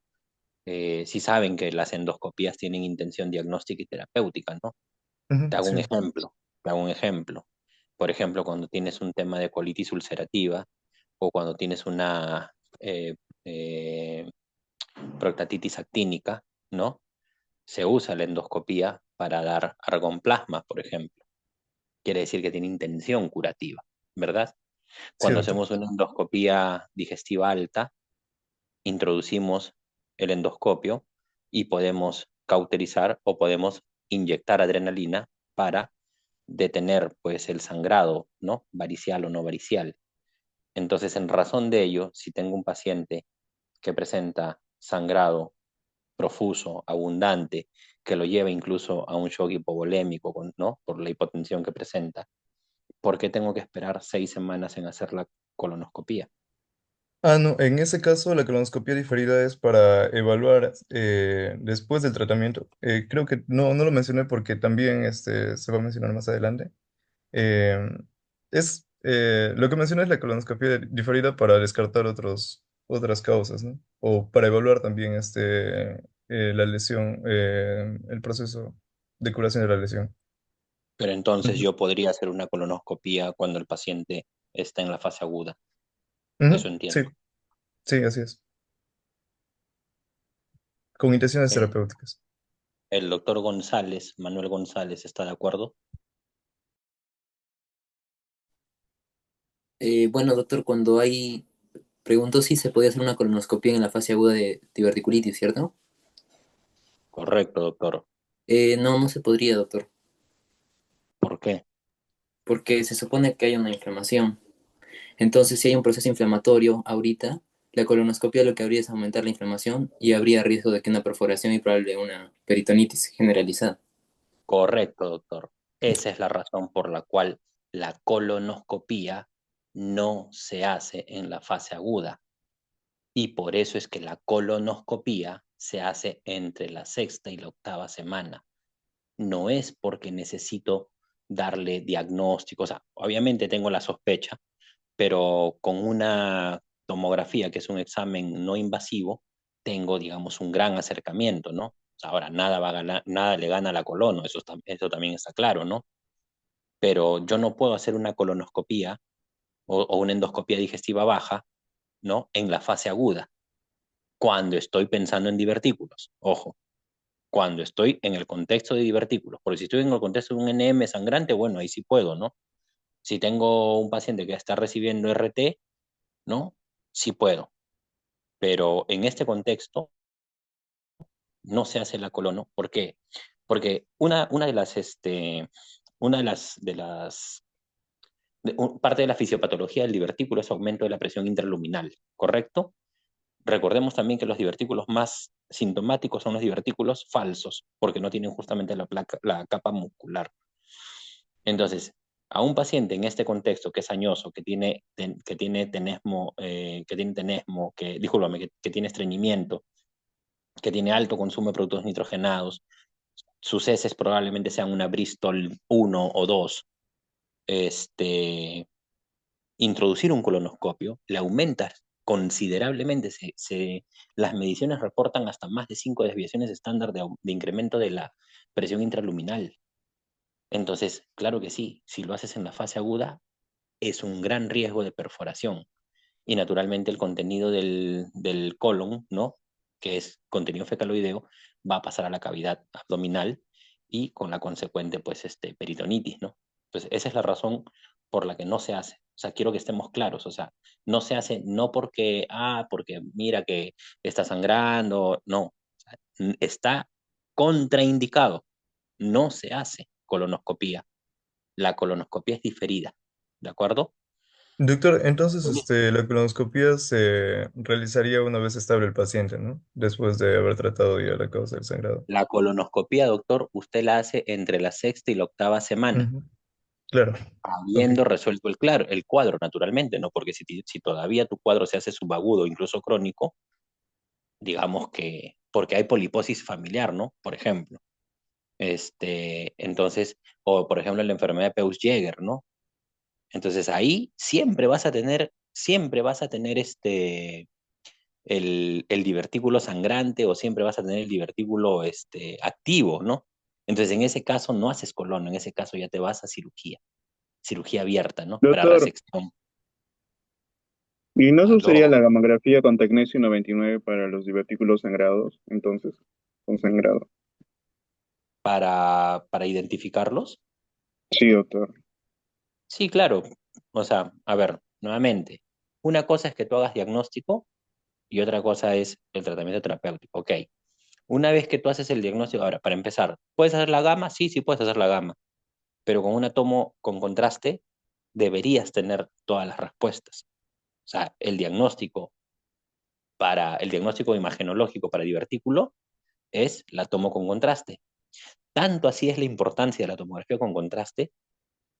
sí saben que las endoscopías tienen intención diagnóstica y terapéutica, ¿no? ujú, Te hago sí, un ejemplo, te hago un ejemplo. Por ejemplo, cuando tienes un tema de colitis ulcerativa o cuando tienes una eh, eh, proctatitis actínica, ¿no? Se usa la endoscopía para dar argonplasma, por ejemplo. Quiere decir que tiene intención curativa, ¿verdad? sí, Cuando doctor. hacemos una endoscopía digestiva alta, introducimos el endoscopio y podemos cauterizar o podemos inyectar adrenalina para detener pues el sangrado, ¿no? Varicial o no varicial. Entonces, en razón de ello, si tengo un paciente que presenta sangrado profuso, abundante, que lo lleva incluso a un shock hipovolémico, ¿no? Por la hipotensión que presenta, ¿por qué tengo que esperar 6 semanas en hacer la colonoscopía? Ah, no, en ese caso la colonoscopia diferida es para evaluar después del tratamiento. Creo que no lo mencioné porque también se va a mencionar más adelante. Eh, lo que menciona es la colonoscopia diferida para descartar otras causas, ¿no? O para evaluar también la lesión, el proceso de curación de la lesión. Pero entonces Ujú. yo podría hacer una colonoscopía cuando el paciente está en la fase aguda. Eso Ujú, sí, entiendo. sí, así es. Con intenciones El, terapéuticas. el doctor González, Manuel González, ¿está de acuerdo? Bueno, doctor, preguntó si se podía hacer una colonoscopia en la fase aguda de diverticulitis, ¿cierto? Correcto, doctor. No, no se podría, doctor, ¿Por qué? porque se supone que hay una inflamación. Entonces, si hay un proceso inflamatorio ahorita, la colonoscopia lo que habría es aumentar la inflamación y habría riesgo de que una perforación y probable una peritonitis generalizada. Correcto, doctor. Esa es la razón por la cual la colonoscopía no se hace en la fase aguda. Y por eso es que la colonoscopía se hace entre la sexta y la octava semana. No es porque necesito darle diagnóstico. O sea, obviamente tengo la sospecha, pero con una tomografía, que es un examen no invasivo, tengo, digamos, un gran acercamiento, ¿no? O sea, ahora, nada le gana a la colono, eso también está claro, ¿no? Pero yo no puedo hacer una colonoscopía o una endoscopía digestiva baja, ¿no? En la fase aguda, cuando estoy pensando en divertículos. Ojo, cuando estoy en el contexto de divertículos, porque si estoy en el contexto de un NM sangrante, bueno, ahí sí puedo, ¿no? Si tengo un paciente que está recibiendo RT, ¿no? Sí puedo, pero en este contexto no se hace la colono. ¿Por qué? Porque parte de la fisiopatología del divertículo es aumento de la presión intraluminal, ¿correcto? Recordemos también que los divertículos más sintomáticos son los divertículos falsos, porque no tienen justamente la capa muscular. Entonces, a un paciente en este contexto que es añoso, discúlpame, que tiene estreñimiento, que tiene alto consumo de productos nitrogenados, sus heces probablemente sean una Bristol 1 o 2, este, introducir un colonoscopio le aumenta considerablemente. Las mediciones reportan hasta más de 5 desviaciones estándar de incremento de la presión intraluminal. Entonces, claro que sí, si lo haces en la fase aguda, es un gran riesgo de perforación. Y naturalmente el contenido del colon, ¿no? Que es contenido fecaloideo, va a pasar a la cavidad abdominal y con la consecuente, pues, peritonitis, ¿no? Entonces, esa es la razón por la que no se hace. O sea, quiero que estemos claros. O sea, no se hace no porque mira que está sangrando, no. O sea, está contraindicado. No se hace colonoscopía. La colonoscopía es diferida, ¿de acuerdo? Doctor, entonces la colonoscopia se realizaría una vez estable el paciente, ¿no? Después de haber tratado ya la causa del sangrado. La colonoscopía, doctor, usted la hace entre la sexta y la octava semana, Ujú, claro, ok. habiendo resuelto el cuadro, naturalmente, ¿no? Porque si todavía tu cuadro se hace subagudo, incluso crónico, digamos que, porque hay poliposis familiar, ¿no? Por ejemplo. Entonces, o por ejemplo la enfermedad de Peutz-Jeghers, ¿no? Entonces ahí siempre vas a tener el divertículo sangrante o siempre vas a tener el divertículo activo, ¿no? Entonces, en ese caso no haces colono, en ese caso ya te vas a cirugía abierta, ¿no? Para Doctor, resección. ¿y no se usaría Aló, la gamografía con tecnesio 99 para los divertículos sangrados? Entonces, con sangrado. para identificarlos. Sí, doctor. Sí, claro. O sea, a ver, nuevamente, una cosa es que tú hagas diagnóstico y otra cosa es el tratamiento terapéutico. Ok. Una vez que tú haces el diagnóstico, ahora, para empezar, ¿puedes hacer la gama? Sí, sí puedes hacer la gama. pero con una tomo con contraste deberías tener todas las respuestas. O sea, el diagnóstico imagenológico para divertículo es la tomo con contraste. Tanto así es la importancia de la tomografía con contraste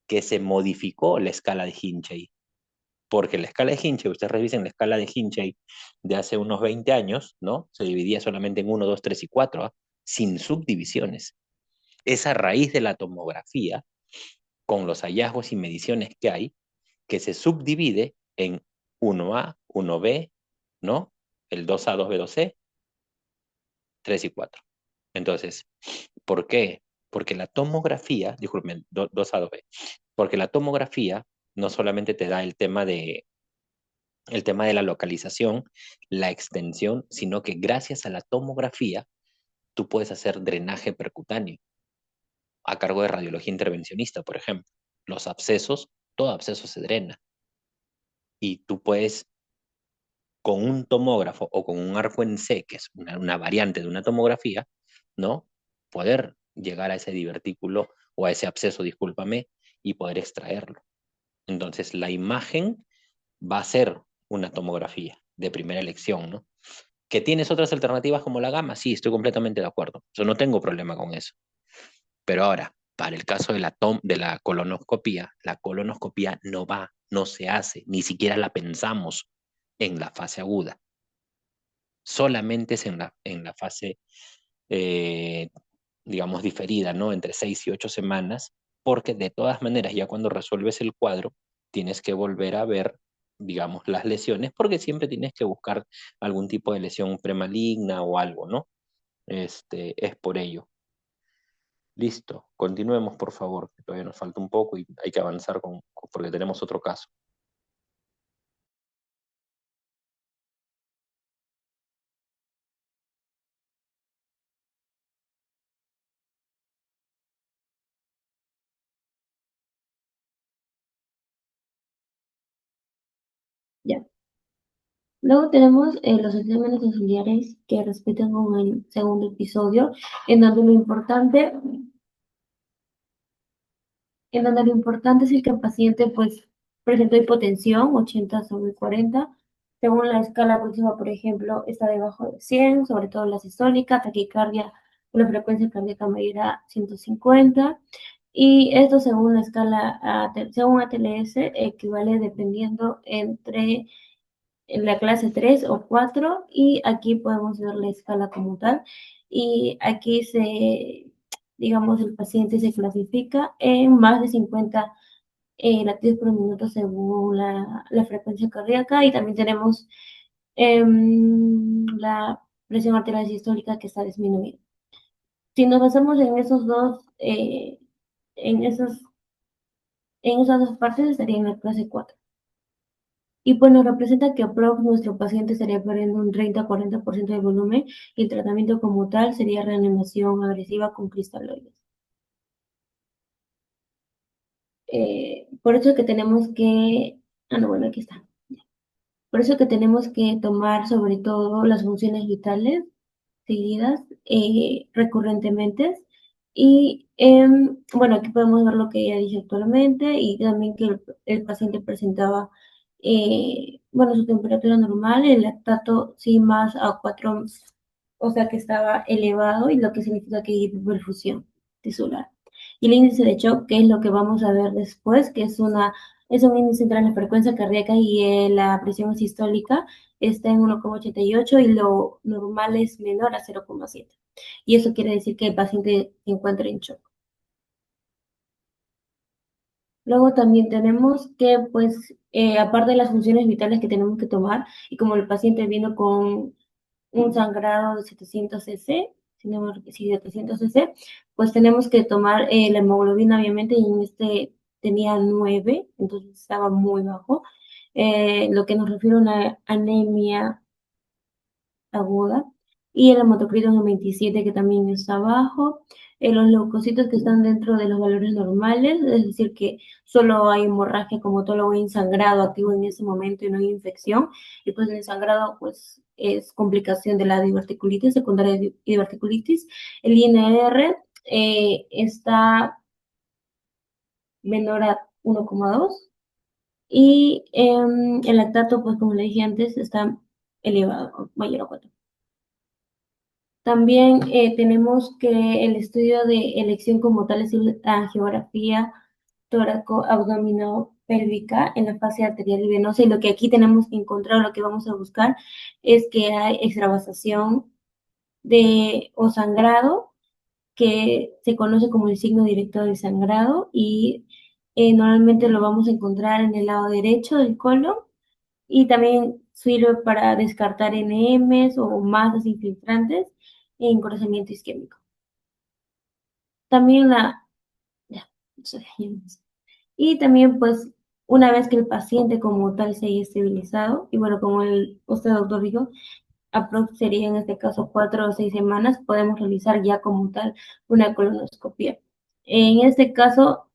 que se modificó la escala de Hinchey. Porque la escala de Hinchey, ustedes revisen la escala de Hinchey de hace unos 20 años, ¿no? Se dividía solamente en 1, 2, 3 y 4, ¿eh? Sin subdivisiones. Es a raíz de la tomografía, con los hallazgos y mediciones que hay, que se subdivide en 1A, 1B, ¿no? El 2A, 2B, 2C, 3 y 4. Entonces, ¿por qué? Porque la tomografía, disculpen, 2A, 2B, porque la tomografía no solamente te da el tema de la localización, la extensión, sino que gracias a la tomografía tú puedes hacer drenaje percutáneo a cargo de radiología intervencionista, por ejemplo. Los abscesos, todo absceso se drena y tú puedes con un tomógrafo o con un arco en C, que es una variante de una tomografía, ¿no? Poder llegar a ese divertículo o a ese absceso, discúlpame, y poder extraerlo. Entonces, la imagen va a ser una tomografía de primera elección, ¿no? ¿Que tienes otras alternativas como la gama? Sí, estoy completamente de acuerdo. Yo no tengo problema con eso. Pero ahora, para el caso de la colonoscopía no va, no se hace, ni siquiera la pensamos en la fase aguda. Solamente es en la fase, eh, digamos, diferida, ¿no? Entre 6 y 8 semanas, porque de todas maneras, ya cuando resuelves el cuadro, tienes que volver a ver, digamos, las lesiones, porque siempre tienes que buscar algún tipo de lesión premaligna o algo, ¿no? Es por ello. Listo, continuemos, por favor, que todavía nos falta un poco y hay que avanzar porque tenemos otro caso. Ya. Luego tenemos los exámenes auxiliares que respetan con el segundo episodio, en donde lo importante, es el que el paciente pues presentó hipotensión 80 sobre 40, según la escala próxima, por ejemplo, está debajo de 100, sobre todo la sistólica, taquicardia, una frecuencia cardíaca mayor a 150, y esto según la escala, según ATLS, equivale dependiendo entre en la clase 3 o 4 y aquí podemos ver la escala como tal y aquí digamos, el paciente se clasifica en más de 50 latidos por minuto según la frecuencia cardíaca y también tenemos la presión arterial sistólica que está disminuida. Si nos basamos en esos dos, en esas dos partes estaría en la clase 4. Y pues nos representa que aprox nuestro paciente estaría perdiendo un 30-40% de volumen y el tratamiento como tal sería reanimación agresiva con cristaloides. Por eso que tenemos que, no, bueno, aquí está. Por eso que tenemos que tomar sobre todo las funciones vitales seguidas recurrentemente. Y bueno, aquí podemos ver lo que ya dije actualmente y también que el paciente presentaba, bueno, su temperatura normal, el lactato sí más a 4, o sea que estaba elevado y lo que significa que hay hiperperfusión tisular. Y el índice de shock, que es lo que vamos a ver después, que es un índice entre la frecuencia cardíaca y la presión sistólica, está en 1,88 y lo normal es menor a 0,7. Y eso quiere decir que el paciente se encuentra en shock. Luego también tenemos que, pues, aparte de las funciones vitales que tenemos que tomar, y como el paciente vino con un sangrado de 700 cc, sí, 700 cc, pues tenemos que tomar la hemoglobina, obviamente, y en este tenía 9, entonces estaba muy bajo, lo que nos refiere a una anemia aguda, y el hematocrito en 27, que también está bajo, los leucocitos que están dentro de los valores normales, es decir, que solo hay hemorragia como hay sangrado activo en ese momento y no hay infección, y pues el sangrado pues es complicación de la diverticulitis, secundaria de diverticulitis. El INR está menor a 1,2 y el lactato, pues como le dije antes, está elevado, mayor a 4. También tenemos que el estudio de elección como tal es la angiografía tóraco-abdominopélvica en la fase arterial y venosa. Y lo que aquí tenemos que encontrar, lo que vamos a buscar, es que hay extravasación o sangrado, que se conoce como el signo directo del sangrado, y normalmente lo vamos a encontrar en el lado derecho del colon y también sirve para descartar NMs o masas infiltrantes en engrosamiento isquémico. También ya, no sé, ya no sé. Y también, pues, una vez que el paciente como tal se haya estabilizado, y bueno, como usted, doctor, dijo, aprox sería en este caso 4 o 6 semanas, podemos realizar ya como tal una colonoscopia. En este caso,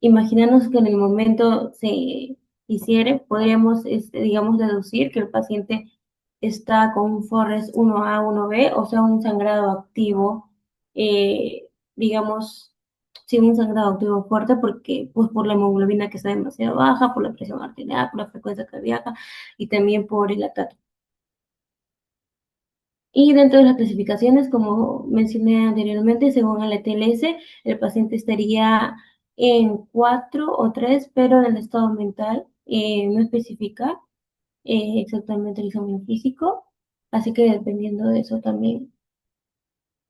imaginarnos que en el momento se hiciere, podríamos, digamos, deducir que el paciente está con un Forres 1A, 1B, o sea, un sangrado activo, digamos, sí, un sangrado activo fuerte, porque, pues, por la hemoglobina que está demasiado baja, por la presión arterial, por la frecuencia cardíaca y también por el lactato. Y dentro de las clasificaciones, como mencioné anteriormente, según el TLS, el paciente estaría en 4 o 3, pero en el estado mental no especifica exactamente el examen físico, así que dependiendo de eso también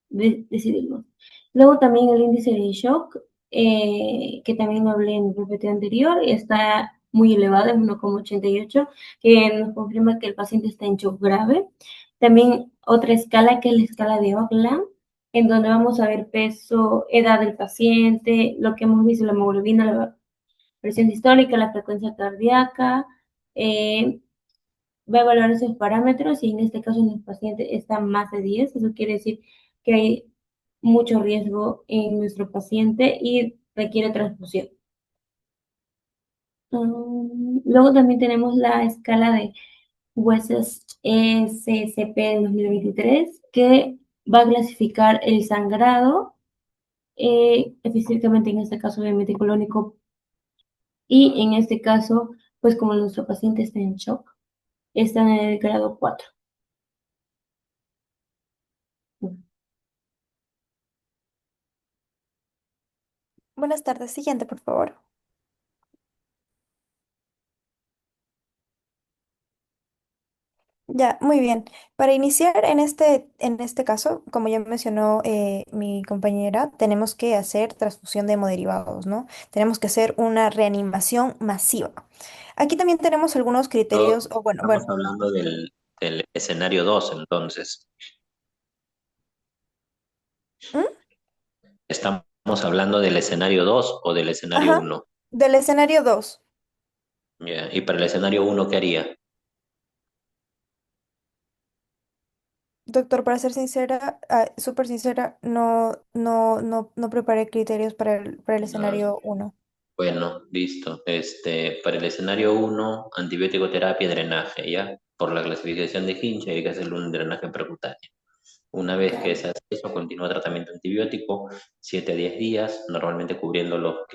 decidimos. Luego también el índice de shock, que también hablé en el PPT anterior, está muy elevado, en 1,88, que nos confirma que el paciente está en shock grave. También otra escala, que es la escala de Oakland, en donde vamos a ver peso, edad del paciente, lo que hemos visto, la hemoglobina, la presión sistólica, la frecuencia cardíaca, eh, va a evaluar esos parámetros, y en este caso en el paciente está más de 10. Eso quiere decir que hay mucho riesgo en nuestro paciente y requiere transfusión. Luego también tenemos la escala de Wesses SCP de 2023, que va a clasificar el sangrado, específicamente en este caso obviamente colónico, y en este caso, pues como nuestro paciente está en shock, está en el grado 4. Buenas tardes. Siguiente, por favor. Ya, muy bien. Para iniciar en este caso, como ya mencionó mi compañera, tenemos que hacer transfusión de hemoderivados, ¿no? Tenemos que hacer una reanimación masiva. Aquí también tenemos algunos criterios, o bueno, Estamos hablando del escenario 2, entonces. ¿Mm? ¿Estamos hablando del escenario 2 o del escenario Ajá, 1? del escenario 2. Ya, y para el escenario 1, ¿qué haría? Doctor, para ser sincera, súper sincera, no preparé criterios para el No, escenario 1. bueno, listo. Para el escenario 1, antibiótico terapia, drenaje, ¿ya? Por la clasificación de Hinch hay que hacerle un drenaje percutáneo. Una vez que se hace eso, continúa tratamiento antibiótico, 7 a 10 días, normalmente cubriendo los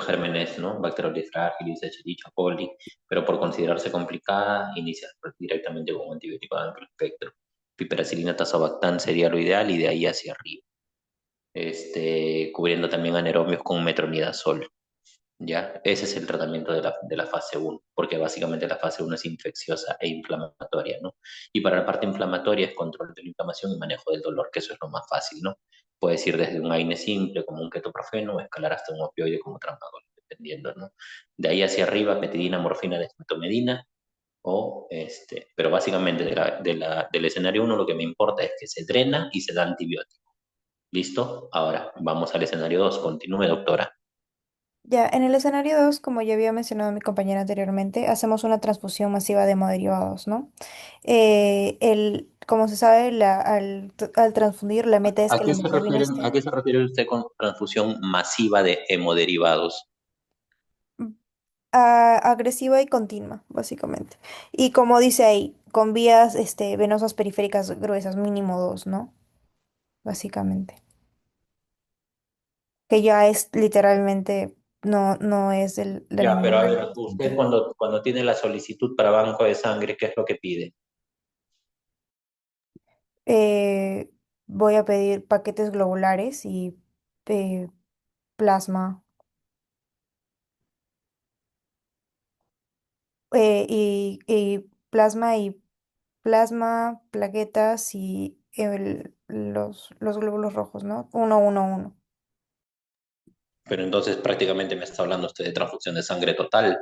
gérmenes, ¿no? Bacteroides fragilis, Escherichia coli, pero por considerarse complicada, inicia directamente con un antibiótico de amplio espectro. Piperacilina, tazobactam sería lo ideal y de ahí hacia arriba. Cubriendo también anaerobios con metronidazol. ¿Ya? Ese es el tratamiento de la fase 1, porque básicamente la fase 1 es infecciosa e inflamatoria, ¿no? Y para la parte inflamatoria es control de la inflamación y manejo del dolor, que eso es lo más fácil, ¿no? Puedes ir desde un AINE simple como un ketoprofeno o escalar hasta un opioide como tramadol, dependiendo, ¿no? De ahí hacia arriba, metidina, morfina, desmetomedina, pero básicamente del escenario 1 lo que me importa es que se drena y se da antibiótico. ¿Listo? Ahora vamos al escenario 2. Continúe, doctora. Ya, en el escenario 2, como ya había mencionado mi compañera anteriormente, hacemos una transfusión masiva de hemoderivados, ¿no? Como se sabe, al transfundir, la meta es ¿A que la qué se hemoglobina refiere, esté a qué se refiere usted con transfusión masiva de hemoderivados? mm, agresiva y continua, básicamente. Y como dice ahí, con vías venosas periféricas gruesas, mínimo 2, ¿no? Básicamente. que ya es literalmente, no es de Ya, pero a ninguna ver, usted cuando tiene la solicitud para banco de sangre, ¿qué es lo que pide? eh, voy a pedir paquetes globulares y eh, plasma. Y plasma plaquetas y los glóbulos rojos, ¿no? Uno, uno, uno. Pero entonces prácticamente me está hablando usted de transfusión de sangre total.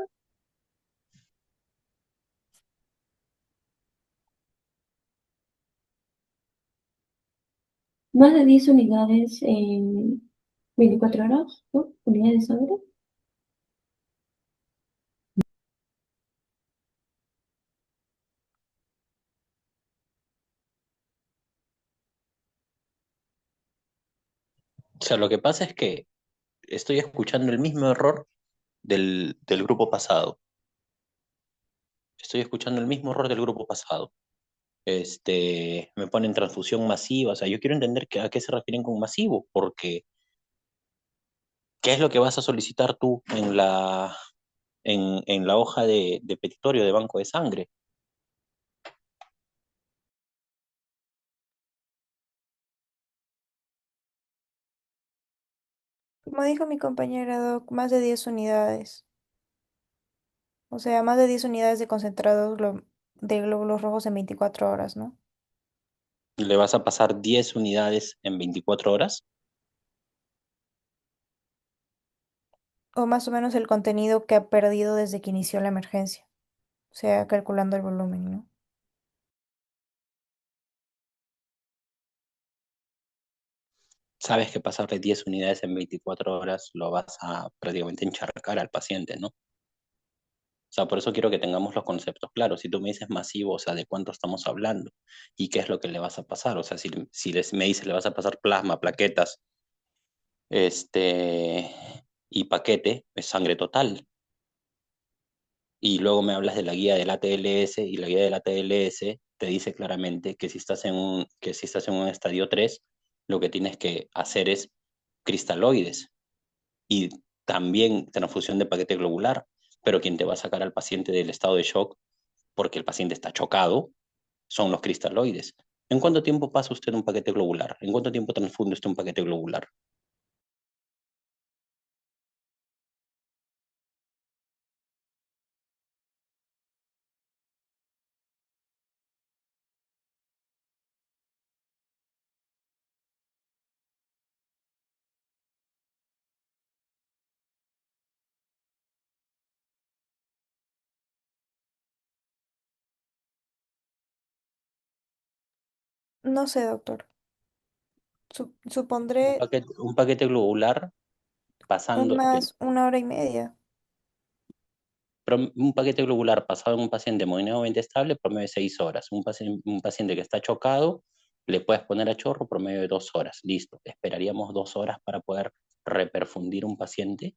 Más de 10 unidades en 24 horas, ¿no? Unidades de sangre. O sea, lo que pasa es que estoy escuchando el mismo error del grupo pasado. Estoy escuchando el mismo error del grupo pasado. Me ponen transfusión masiva. O sea, yo quiero entender a qué se refieren con masivo, porque ¿qué es lo que vas a solicitar tú en la hoja de petitorio de banco de sangre? Como dijo mi compañera Doc, más de 10 unidades. O sea, más de 10 unidades de concentrados de glóbulos rojos en 24 horas, ¿no? ¿Le vas a pasar 10 unidades en 24 horas? O más o menos el contenido que ha perdido desde que inició la emergencia. O sea, calculando el volumen, ¿no? Sabes que pasarle 10 unidades en 24 horas lo vas a prácticamente encharcar al paciente, ¿no? O sea, por eso quiero que tengamos los conceptos claros. Si tú me dices masivo, o sea, ¿de cuánto estamos hablando? ¿Y qué es lo que le vas a pasar? O sea, si me dices le vas a pasar plasma, plaquetas, este, y paquete, es sangre total. Y luego me hablas de la guía del ATLS y la guía del ATLS te dice claramente que si estás en un estadio 3 lo que tienes que hacer es cristaloides y también transfusión de paquete globular, pero quien te va a sacar al paciente del estado de shock porque el paciente está chocado son los cristaloides. ¿En cuánto tiempo pasa usted un paquete globular? ¿En cuánto tiempo transfunde usted un paquete globular? No sé, doctor. Supondré Un paquete globular pasando, una hora y media. un paquete globular pasado en un paciente hemodinámicamente estable, promedio de 6 horas. Un paciente que está chocado, le puedes poner a chorro promedio de 2 horas. Listo. Esperaríamos 2 horas para poder reperfundir un paciente.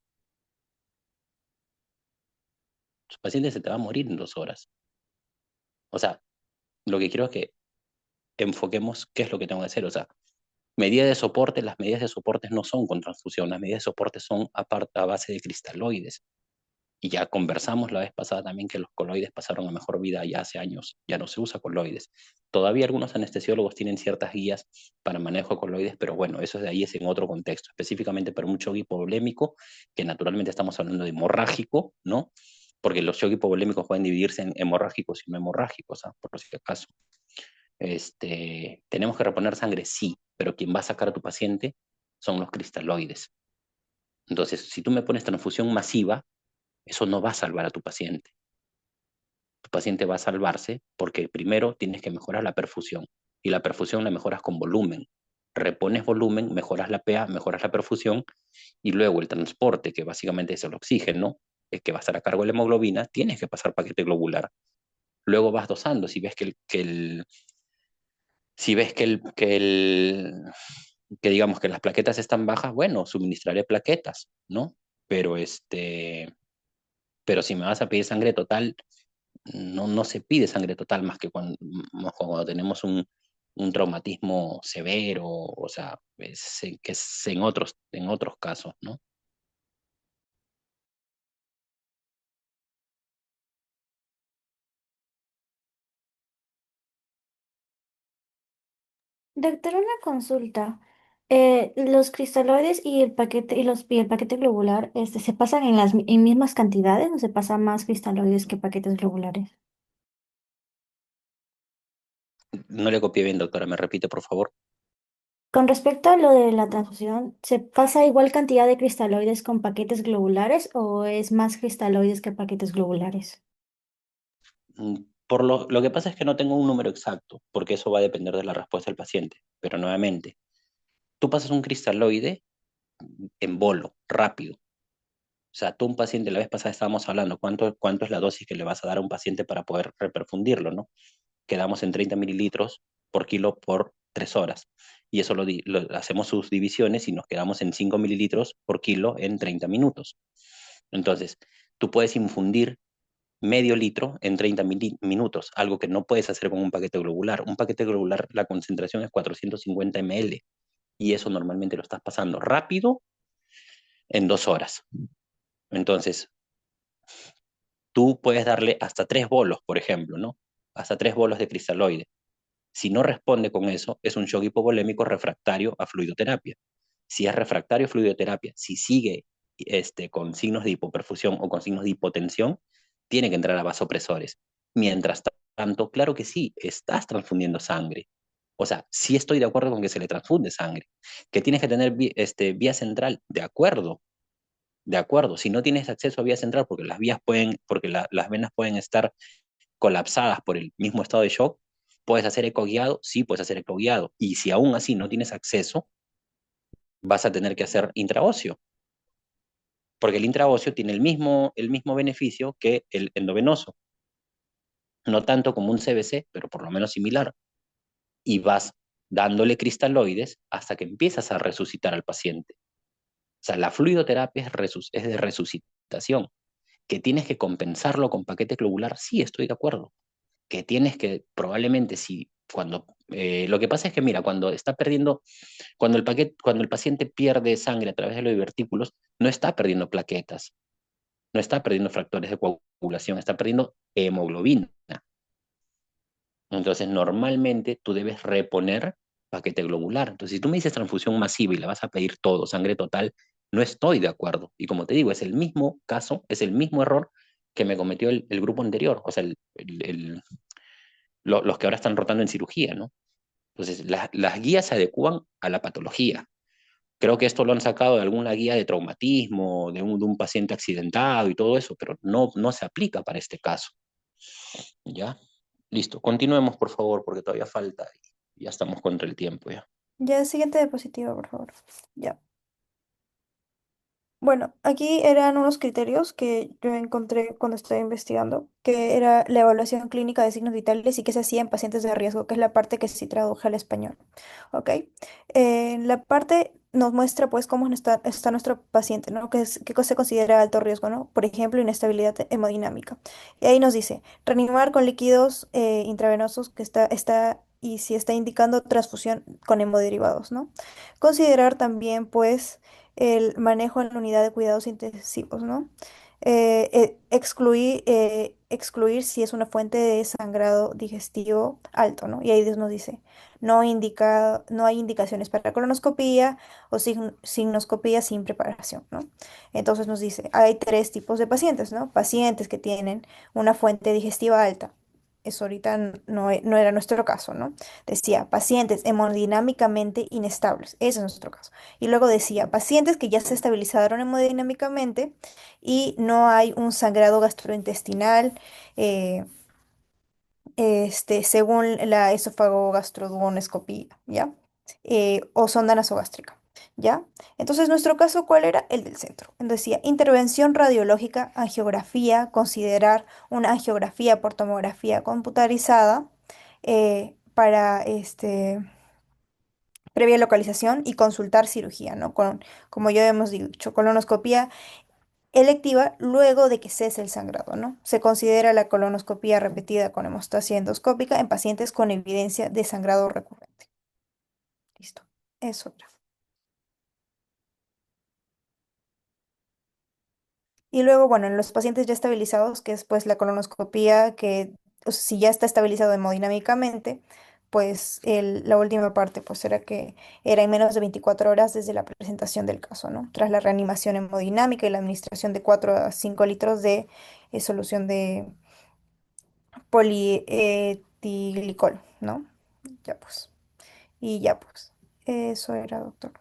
Su paciente se te va a morir en 2 horas. O sea, lo que quiero es que enfoquemos qué es lo que tengo que hacer. O sea, medida de soporte, las medidas de soporte no son con transfusión, las medidas de soporte son a base de cristaloides. Y ya conversamos la vez pasada también que los coloides pasaron a mejor vida ya hace años, ya no se usa coloides. Todavía algunos anestesiólogos tienen ciertas guías para manejo de coloides, pero bueno, eso de ahí es en otro contexto, específicamente para un shock hipovolémico, que naturalmente estamos hablando de hemorrágico, ¿no? Porque los shock hipovolémicos pueden dividirse en hemorrágicos y no hemorrágicos, ¿ah? Por si acaso. ¿Tenemos que reponer sangre? Sí, pero quien va a sacar a tu paciente son los cristaloides. Entonces, si tú me pones transfusión masiva, eso no va a salvar a tu paciente. Tu paciente va a salvarse porque primero tienes que mejorar la perfusión y la perfusión la mejoras con volumen. Repones volumen, mejoras la PA, mejoras la perfusión y luego el transporte, que básicamente es el oxígeno, el que va a estar a cargo de la hemoglobina, tienes que pasar paquete globular. Luego vas dosando. Si ves si ves que digamos que las plaquetas están bajas, bueno, suministraré plaquetas, ¿no? Pero pero si me vas a pedir sangre total, no se pide sangre total más que cuando tenemos un traumatismo severo, o sea, que es en otros casos, ¿no? Doctor, una consulta. Los cristaloides y el paquete y el paquete globular, ¿se pasan en en mismas cantidades o se pasan más cristaloides que paquetes globulares? No le copié bien, doctora, ¿me repite, por favor? Con respecto a lo de la transfusión, ¿se pasa igual cantidad de cristaloides con paquetes globulares o es más cristaloides que paquetes globulares? Lo que pasa es que no tengo un número exacto, porque eso va a depender de la respuesta del paciente. Pero nuevamente, tú pasas un cristaloide en bolo, rápido. O sea, tú un paciente, la vez pasada estábamos hablando, cuánto es la dosis que le vas a dar a un paciente para poder reperfundirlo, ¿no? Quedamos en 30 mililitros por kilo por 3 horas. Y eso hacemos sus divisiones y nos quedamos en 5 mililitros por kilo en 30 minutos. Entonces, tú puedes infundir medio litro en 30 minutos, algo que no puedes hacer con un paquete globular. Un paquete globular, la concentración es 450 ml y eso normalmente lo estás pasando rápido en 2 horas. Entonces, tú puedes darle hasta 3 bolos, por ejemplo, ¿no? Hasta 3 bolos de cristaloide. Si no responde con eso, es un shock hipovolémico refractario a fluidoterapia. Si es refractario a fluidoterapia, si sigue con signos de hipoperfusión o con signos de hipotensión, tiene que entrar a vasopresores. Mientras tanto, claro que sí, estás transfundiendo sangre. O sea, sí estoy de acuerdo con que se le transfunde sangre. Que tienes que tener vía central, de acuerdo, de acuerdo. Si no tienes acceso a vía central porque las venas pueden estar colapsadas por el mismo estado de shock, puedes hacer eco guiado, sí puedes hacer eco guiado. Y si aún así no tienes acceso, vas a tener que hacer intraóseo, porque el intraóseo tiene el mismo beneficio que el endovenoso, no tanto como un CBC, pero por lo menos similar. Y vas dándole cristaloides hasta que empiezas a resucitar al paciente. O sea, la fluidoterapia es de resucitación. Que tienes que compensarlo con paquete globular, sí, estoy de acuerdo. Que tienes que, probablemente, si lo que pasa es que, mira, cuando el paciente pierde sangre a través de los divertículos, no está perdiendo plaquetas, no está perdiendo factores de coagulación, está perdiendo hemoglobina. Entonces, normalmente tú debes reponer paquete globular. Entonces, si tú me dices transfusión masiva y le vas a pedir todo, sangre total, no estoy de acuerdo. Y como te digo, es el mismo caso, es el mismo error que me cometió el grupo anterior, o sea, los que ahora están rotando en cirugía, ¿no? Entonces, las guías se adecúan a la patología. Creo que esto lo han sacado de alguna guía de traumatismo, de un paciente accidentado y todo eso, pero no se aplica para este caso. ¿Ya? Listo. Continuemos, por favor, porque todavía falta y ya estamos contra el tiempo ya. Ya, siguiente diapositiva, por favor. Ya. Bueno, aquí eran unos criterios que yo encontré cuando estoy investigando, que era la evaluación clínica de signos vitales y qué se hacía en pacientes de riesgo, que es la parte que sí traduje al español. ¿Ok? La parte nos muestra pues cómo está nuestro paciente, ¿no? Qué cosa se considera alto riesgo, ¿no? Por ejemplo, inestabilidad hemodinámica. Y ahí nos dice, reanimar con líquidos intravenosos y si está indicando transfusión con hemoderivados, ¿no? Considerar también pues el manejo en la unidad de cuidados intensivos, ¿no? Excluir si es una fuente de sangrado digestivo alto, ¿no? Y ahí nos dice, no hay indicaciones para colonoscopía o signoscopía sin preparación, ¿no? Entonces nos dice, hay tres tipos de pacientes, ¿no? Pacientes que tienen una fuente digestiva alta. Eso ahorita no era nuestro caso, ¿no? Decía, pacientes hemodinámicamente inestables. Ese es nuestro caso. Y luego decía, pacientes que ya se estabilizaron hemodinámicamente y no hay un sangrado gastrointestinal, eh, según la esofagogastroduonescopía, ¿ya? O sonda nasogástrica, ¿ya? Entonces, nuestro caso, ¿cuál era? El del centro. Decía, intervención radiológica, angiografía, considerar una angiografía por tomografía computarizada para previa localización y consultar cirugía, ¿no? Como ya hemos dicho, colonoscopía electiva luego de que cese el sangrado, ¿no? Se considera la colonoscopia repetida con hemostasia endoscópica en pacientes con evidencia de sangrado recurrente. Listo. Eso era. Y luego, bueno, en los pacientes ya estabilizados, que es pues la colonoscopia, que o sea, si ya está estabilizado hemodinámicamente, pues la última parte pues era que era en menos de 24 horas desde la presentación del caso, ¿no? Tras la reanimación hemodinámica y la administración de 4 a 5 litros de solución de polietilglicol, ¿no? Ya pues. Y ya pues. Eso era, doctor.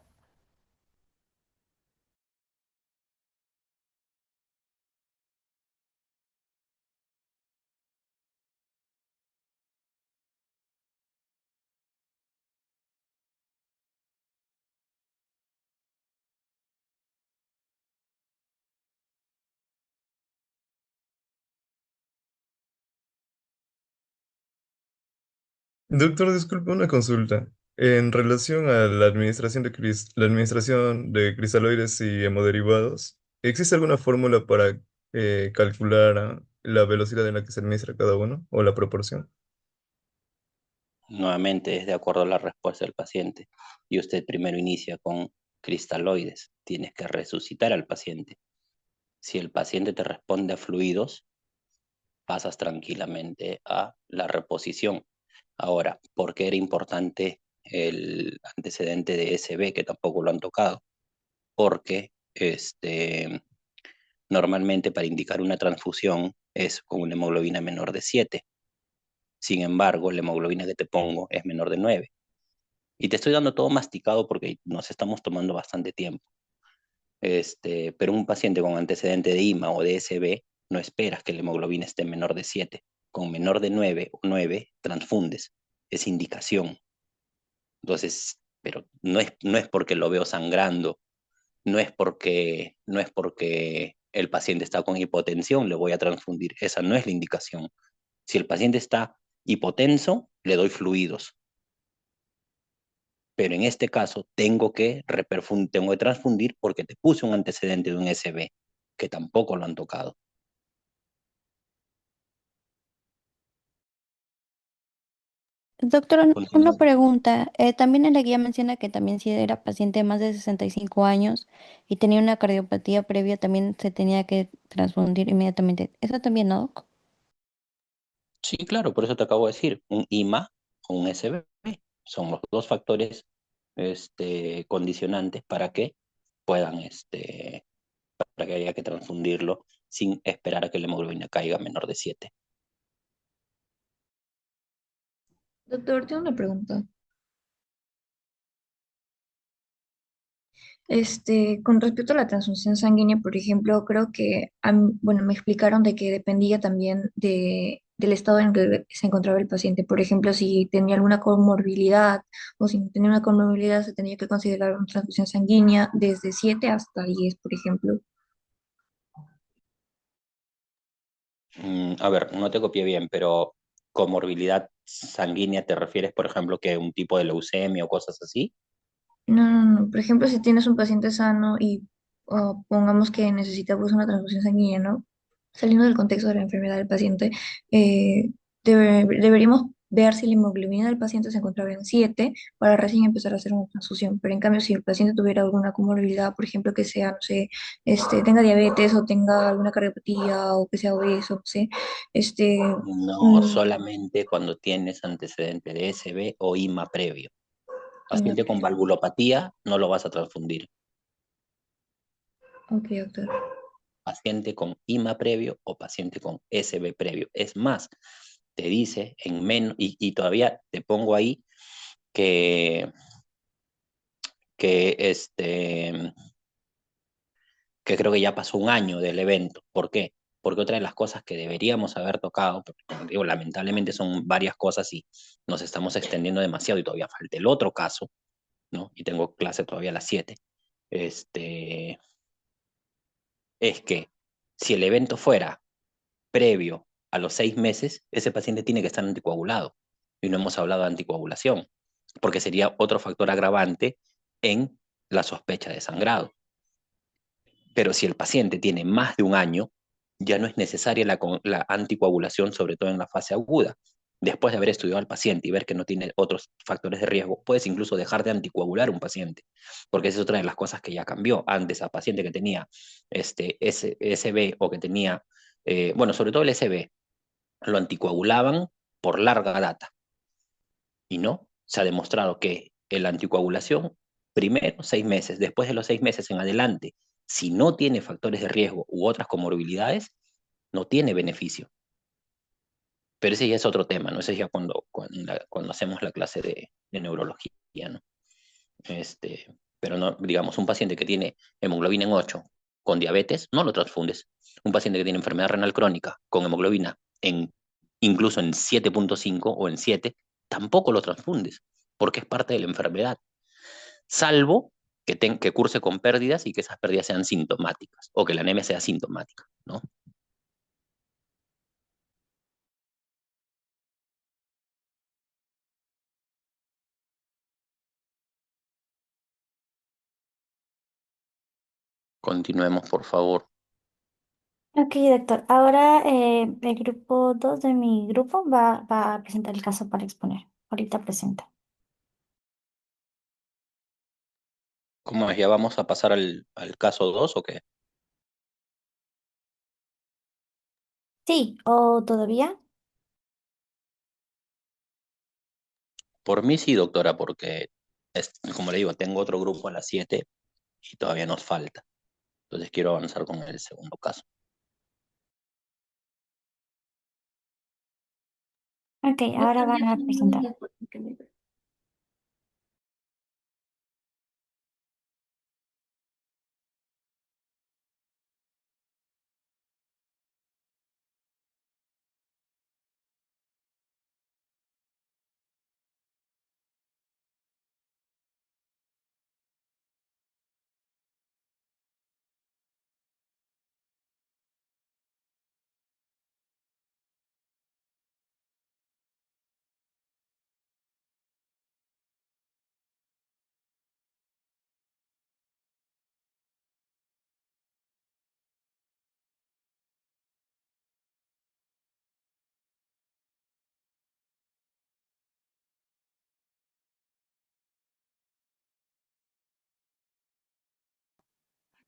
Doctor, disculpe una consulta. En relación a la administración la administración de cristaloides y hemoderivados, ¿existe alguna fórmula para calcular la velocidad en la que se administra cada uno o la proporción? Nuevamente es de acuerdo a la respuesta del paciente. Y usted primero inicia con cristaloides. Tienes que resucitar al paciente. Si el paciente te responde a fluidos, pasas tranquilamente a la reposición. Ahora, ¿por qué era importante el antecedente de SB, que tampoco lo han tocado? Porque normalmente para indicar una transfusión es con una hemoglobina menor de 7. Sin embargo, la hemoglobina que te pongo es menor de 9. Y te estoy dando todo masticado porque nos estamos tomando bastante tiempo. Pero un paciente con antecedente de IMA o de SB, no esperas que la hemoglobina esté menor de 7. Con menor de 9 o 9, transfundes. Es indicación. Entonces, pero no es porque lo veo sangrando, no es porque el paciente está con hipotensión, le voy a transfundir. Esa no es la indicación. Si el paciente está hipotenso, le doy fluidos. Pero en este caso tengo que transfundir porque te puse un antecedente de un SB, que tampoco lo han tocado. Doctor, una Continúo. pregunta. También en la guía menciona que también si era paciente de más de 65 años y tenía una cardiopatía previa, también se tenía que transfundir inmediatamente. ¿Eso también, no, doc? Sí, claro, por eso te acabo de decir, un IMA o un SB. Son los dos factores condicionantes puedan, para que haya que transfundirlo sin esperar a que la hemoglobina caiga menor de 7. Doctor, tengo una pregunta. Con respecto a la transfusión sanguínea, por ejemplo, creo que, bueno, me explicaron de que dependía también del estado en que se encontraba el paciente. Por ejemplo, si tenía alguna comorbilidad o si no tenía una comorbilidad, se tenía que considerar una transfusión sanguínea desde 7 hasta 10, por ejemplo. A ver, no te copié bien, pero comorbilidad sanguínea te refieres, por ejemplo, que un tipo de leucemia o cosas así. No, no, no. Por ejemplo, si tienes un paciente sano y pongamos que necesita pues, una transfusión sanguínea, ¿no? Saliendo del contexto de la enfermedad del paciente, eh, deberíamos ver si la hemoglobina del paciente se encontraba en 7 para recién empezar a hacer una transfusión. Pero en cambio, si el paciente tuviera alguna comorbilidad, por ejemplo, que sea, no sé, tenga diabetes o tenga alguna cardiopatía o que sea obeso, no sé, este, No, mm, solamente cuando tienes antecedente de SB o IMA previo. y- Paciente con valvulopatía no lo vas a transfundir. ok, doctor. Paciente con IMA previo o paciente con SB previo. Es más, te dice en menos, y todavía te pongo ahí que, que, que creo que ya pasó un año del evento. ¿Por qué? Porque otra de las cosas que deberíamos haber tocado, porque como digo, lamentablemente son varias cosas y nos estamos extendiendo demasiado y todavía falta el otro caso, ¿no? Y tengo clase todavía a las 7. Este, es que si el evento fuera previo a los 6 meses, ese paciente tiene que estar anticoagulado. Y no hemos hablado de anticoagulación, porque sería otro factor agravante en la sospecha de sangrado. Pero si el paciente tiene más de un año, ya no es necesaria la anticoagulación, sobre todo en la fase aguda. Después de haber estudiado al paciente y ver que no tiene otros factores de riesgo, puedes incluso dejar de anticoagular a un paciente, porque esa es otra de las cosas que ya cambió. Antes, a paciente que tenía SB o que tenía, bueno, sobre todo el SB, lo anticoagulaban por larga data. Y no, se ha demostrado que la anticoagulación, primero 6 meses, después de los 6 meses en adelante, si no tiene factores de riesgo u otras comorbilidades, no tiene beneficio. Pero ese ya es otro tema, ¿no? Ese es ya cuando hacemos la clase de neurología, ¿no? Pero no, digamos, un paciente que tiene hemoglobina en 8 con diabetes, no lo transfundes. Un paciente que tiene enfermedad renal crónica con hemoglobina incluso en 7,5 o en 7, tampoco lo transfundes, porque es parte de la enfermedad, salvo que curse con pérdidas y que esas pérdidas sean sintomáticas, o que la anemia sea sintomática, ¿no? Continuemos, por favor. Ok, doctor. Ahora el grupo 2 de mi grupo va a presentar el caso para exponer. Ahorita presenta. ¿Cómo es? ¿Ya vamos a pasar al caso 2 o qué? Sí, ¿o todavía? Por mí sí, doctora, porque, como le digo, tengo otro grupo a las 7 y todavía nos falta. Entonces quiero avanzar con el segundo caso. Ok, ahora van a presentar.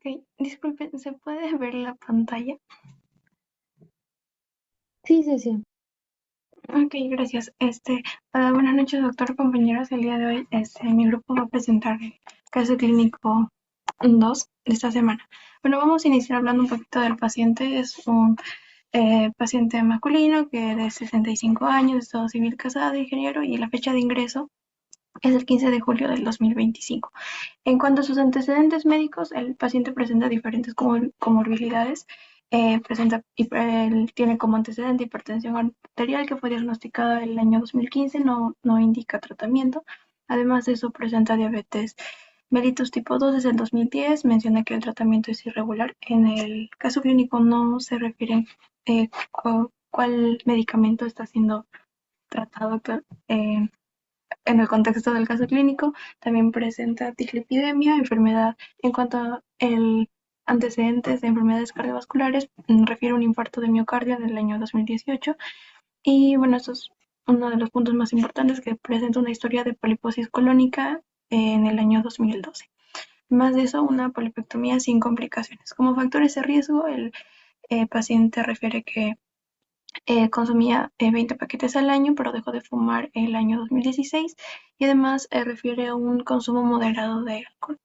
Ok, disculpen, ¿se puede ver la pantalla? Sí, sí, sí. Ok, gracias. Buenas noches, doctor, compañeros. El día de hoy, mi grupo va a presentar el caso clínico 2 de esta semana. Bueno, vamos a iniciar hablando un poquito del paciente. Es un paciente masculino que de 65 años, estado civil, casado, ingeniero, y la fecha de ingreso es el 15 de julio del 2025. En cuanto a sus antecedentes médicos, el paciente presenta diferentes comorbilidades. Él tiene como antecedente hipertensión arterial que fue diagnosticada en el año 2015, no indica tratamiento. Además de eso, presenta diabetes mellitus tipo 2 desde el 2010. Menciona que el tratamiento es irregular. En el caso clínico no se refiere cuál medicamento está siendo tratado en el contexto del caso clínico. También presenta dislipidemia, enfermedad. En cuanto a antecedentes de enfermedades cardiovasculares, refiere un infarto de miocardio del año 2018. Y bueno, esto es uno de los puntos más importantes, que presenta una historia de poliposis colónica en el año 2012. Más de eso, una polipectomía sin complicaciones. Como factores de riesgo, el paciente refiere que consumía 20 paquetes al año, pero dejó de fumar el año 2016, y además refiere a un consumo moderado de alcohol.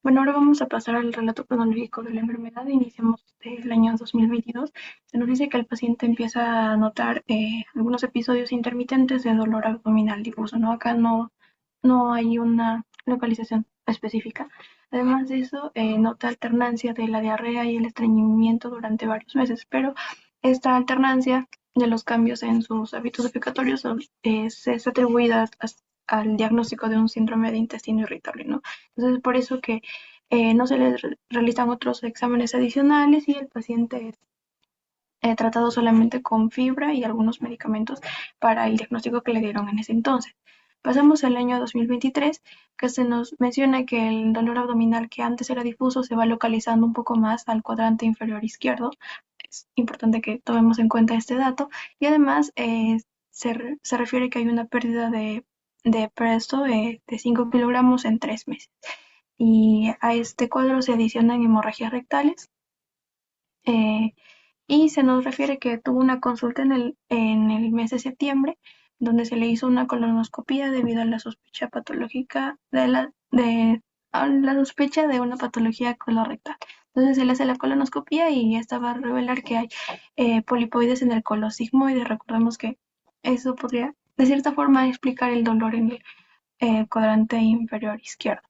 Bueno, ahora vamos a pasar al relato cronológico de la enfermedad. Iniciamos el año 2022. Se nos dice que el paciente empieza a notar algunos episodios intermitentes de dolor abdominal difuso, ¿no? Acá no hay una localización específica. Además de eso, nota alternancia de la diarrea y el estreñimiento durante varios meses, pero esta alternancia de los cambios en sus hábitos defecatorios es atribuida al diagnóstico de un síndrome de intestino irritable, ¿no? Entonces, por eso que no se le realizan otros exámenes adicionales, y el paciente es tratado solamente con fibra y algunos medicamentos para el diagnóstico que le dieron en ese entonces. Pasamos al año 2023, que se nos menciona que el dolor abdominal que antes era difuso se va localizando un poco más al cuadrante inferior izquierdo. Es importante que tomemos en cuenta este dato. Y además se refiere que hay una pérdida de peso de 5 kilogramos en 3 meses. Y a este cuadro se adicionan hemorragias rectales. eh, y se nos refiere que tuvo una consulta en el mes de septiembre, donde se le hizo una colonoscopia debido a la sospecha patológica a la sospecha de una patología colorectal. Entonces se le hace la colonoscopia y esta va a revelar que hay polipoides en el colon sigmoide. Recordemos que eso podría, de cierta forma, explicar el dolor en el cuadrante inferior izquierdo.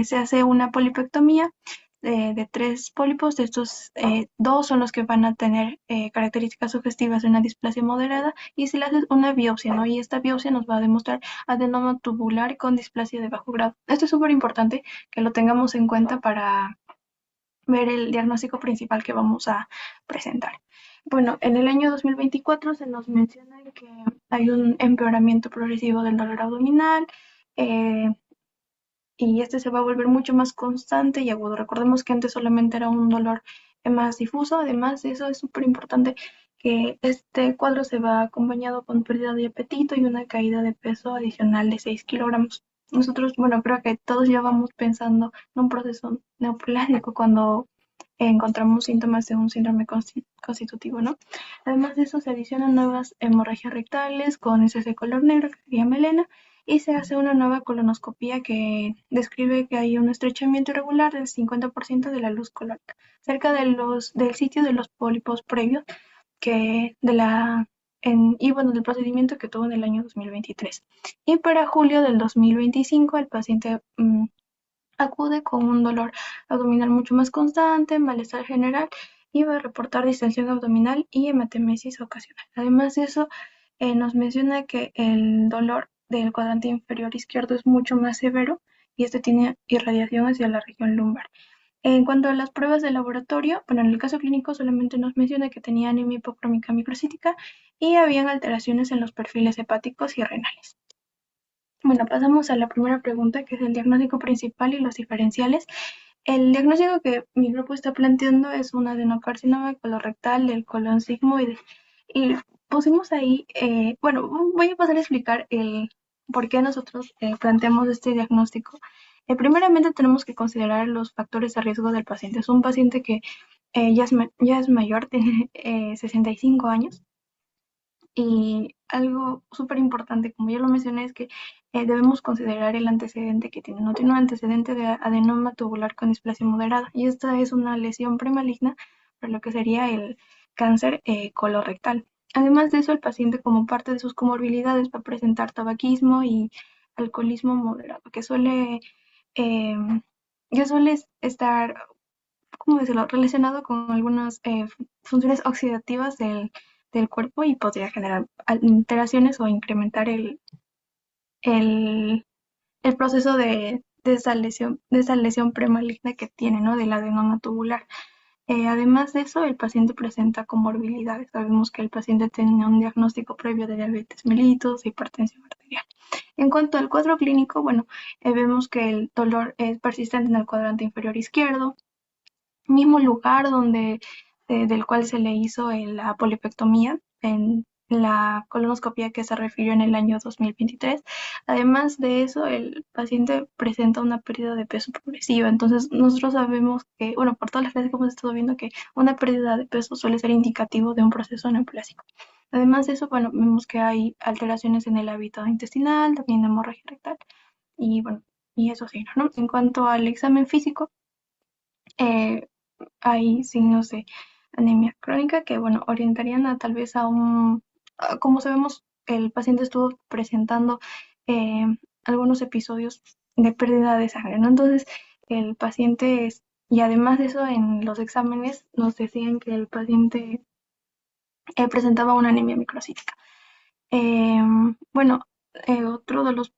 Se hace una polipectomía de 3 pólipos. De estos, 2 son los que van a tener características sugestivas de una displasia moderada, y se le hace una biopsia, ¿no? Y esta biopsia nos va a demostrar adenoma tubular con displasia de bajo grado. Esto es súper importante que lo tengamos en cuenta para ver el diagnóstico principal que vamos a presentar. Bueno, en el año 2024 se nos menciona que hay un empeoramiento progresivo del dolor abdominal, y este se va a volver mucho más constante y agudo. Recordemos que antes solamente era un dolor más difuso. Además de eso, es súper importante que este cuadro se va acompañado con pérdida de apetito y una caída de peso adicional de 6 kilogramos. Nosotros, bueno, creo que todos ya vamos pensando en un proceso neoplásico cuando encontramos síntomas de un síndrome constitutivo, ¿no? Además de eso, se adicionan nuevas hemorragias rectales con heces de color negro, que sería melena, y se hace una nueva colonoscopia que describe que hay un estrechamiento irregular del 50% de la luz colórica, cerca del sitio de los pólipos previos del procedimiento que tuvo en el año 2023. Y para julio del 2025, el paciente acude con un dolor abdominal mucho más constante, malestar general, y va a reportar distensión abdominal y hematemesis ocasional. Además de eso, nos menciona que el dolor del cuadrante inferior izquierdo es mucho más severo, y este tiene irradiación hacia la región lumbar. En cuanto a las pruebas de laboratorio, bueno, en el caso clínico solamente nos menciona que tenía anemia hipocrómica microcítica y habían alteraciones en los perfiles hepáticos y renales. Bueno, pasamos a la primera pregunta, que es el diagnóstico principal y los diferenciales. El diagnóstico que mi grupo está planteando es un adenocarcinoma colorectal del colon sigmoide. Y pusimos ahí, bueno, voy a pasar a explicar el por qué nosotros planteamos este diagnóstico. Primeramente tenemos que considerar los factores de riesgo del paciente. Es un paciente que ya es mayor, tiene 65 años. Y algo súper importante, como ya lo mencioné, es que debemos considerar el antecedente que tiene. No tiene un antecedente de adenoma tubular con displasia moderada, y esta es una lesión premaligna para lo que sería el cáncer colorectal. Además de eso, el paciente, como parte de sus comorbilidades, va a presentar tabaquismo y alcoholismo moderado, eh, que suele estar, ¿cómo decirlo?, relacionado con algunas funciones oxidativas del cuerpo, y podría generar alteraciones o incrementar el, el proceso de esa lesión premaligna que tiene, ¿no?, del adenoma tubular. Además de eso, el paciente presenta comorbilidades. Sabemos que el paciente tenía un diagnóstico previo de diabetes mellitus, hipertensión arterial. En cuanto al cuadro clínico, bueno, vemos que el dolor es persistente en el cuadrante inferior izquierdo, mismo lugar del cual se le hizo la polipectomía en la colonoscopia que se refirió en el año 2023. Además de eso, el paciente presenta una pérdida de peso progresiva. Entonces, nosotros sabemos que, bueno, por todas las clases que hemos estado viendo, que una pérdida de peso suele ser indicativo de un proceso neoplásico. Además de eso, bueno, vemos que hay alteraciones en el hábito intestinal, también hemorragia rectal, y bueno, y eso sí, ¿no? En cuanto al examen físico, eh, hay signos de anemia crónica que, bueno, orientarían a tal vez como sabemos, el paciente estuvo presentando eh, algunos episodios de pérdida de sangre, ¿no? Entonces, el paciente y además de eso, en los exámenes nos decían que el paciente presentaba una anemia microcítica. Bueno,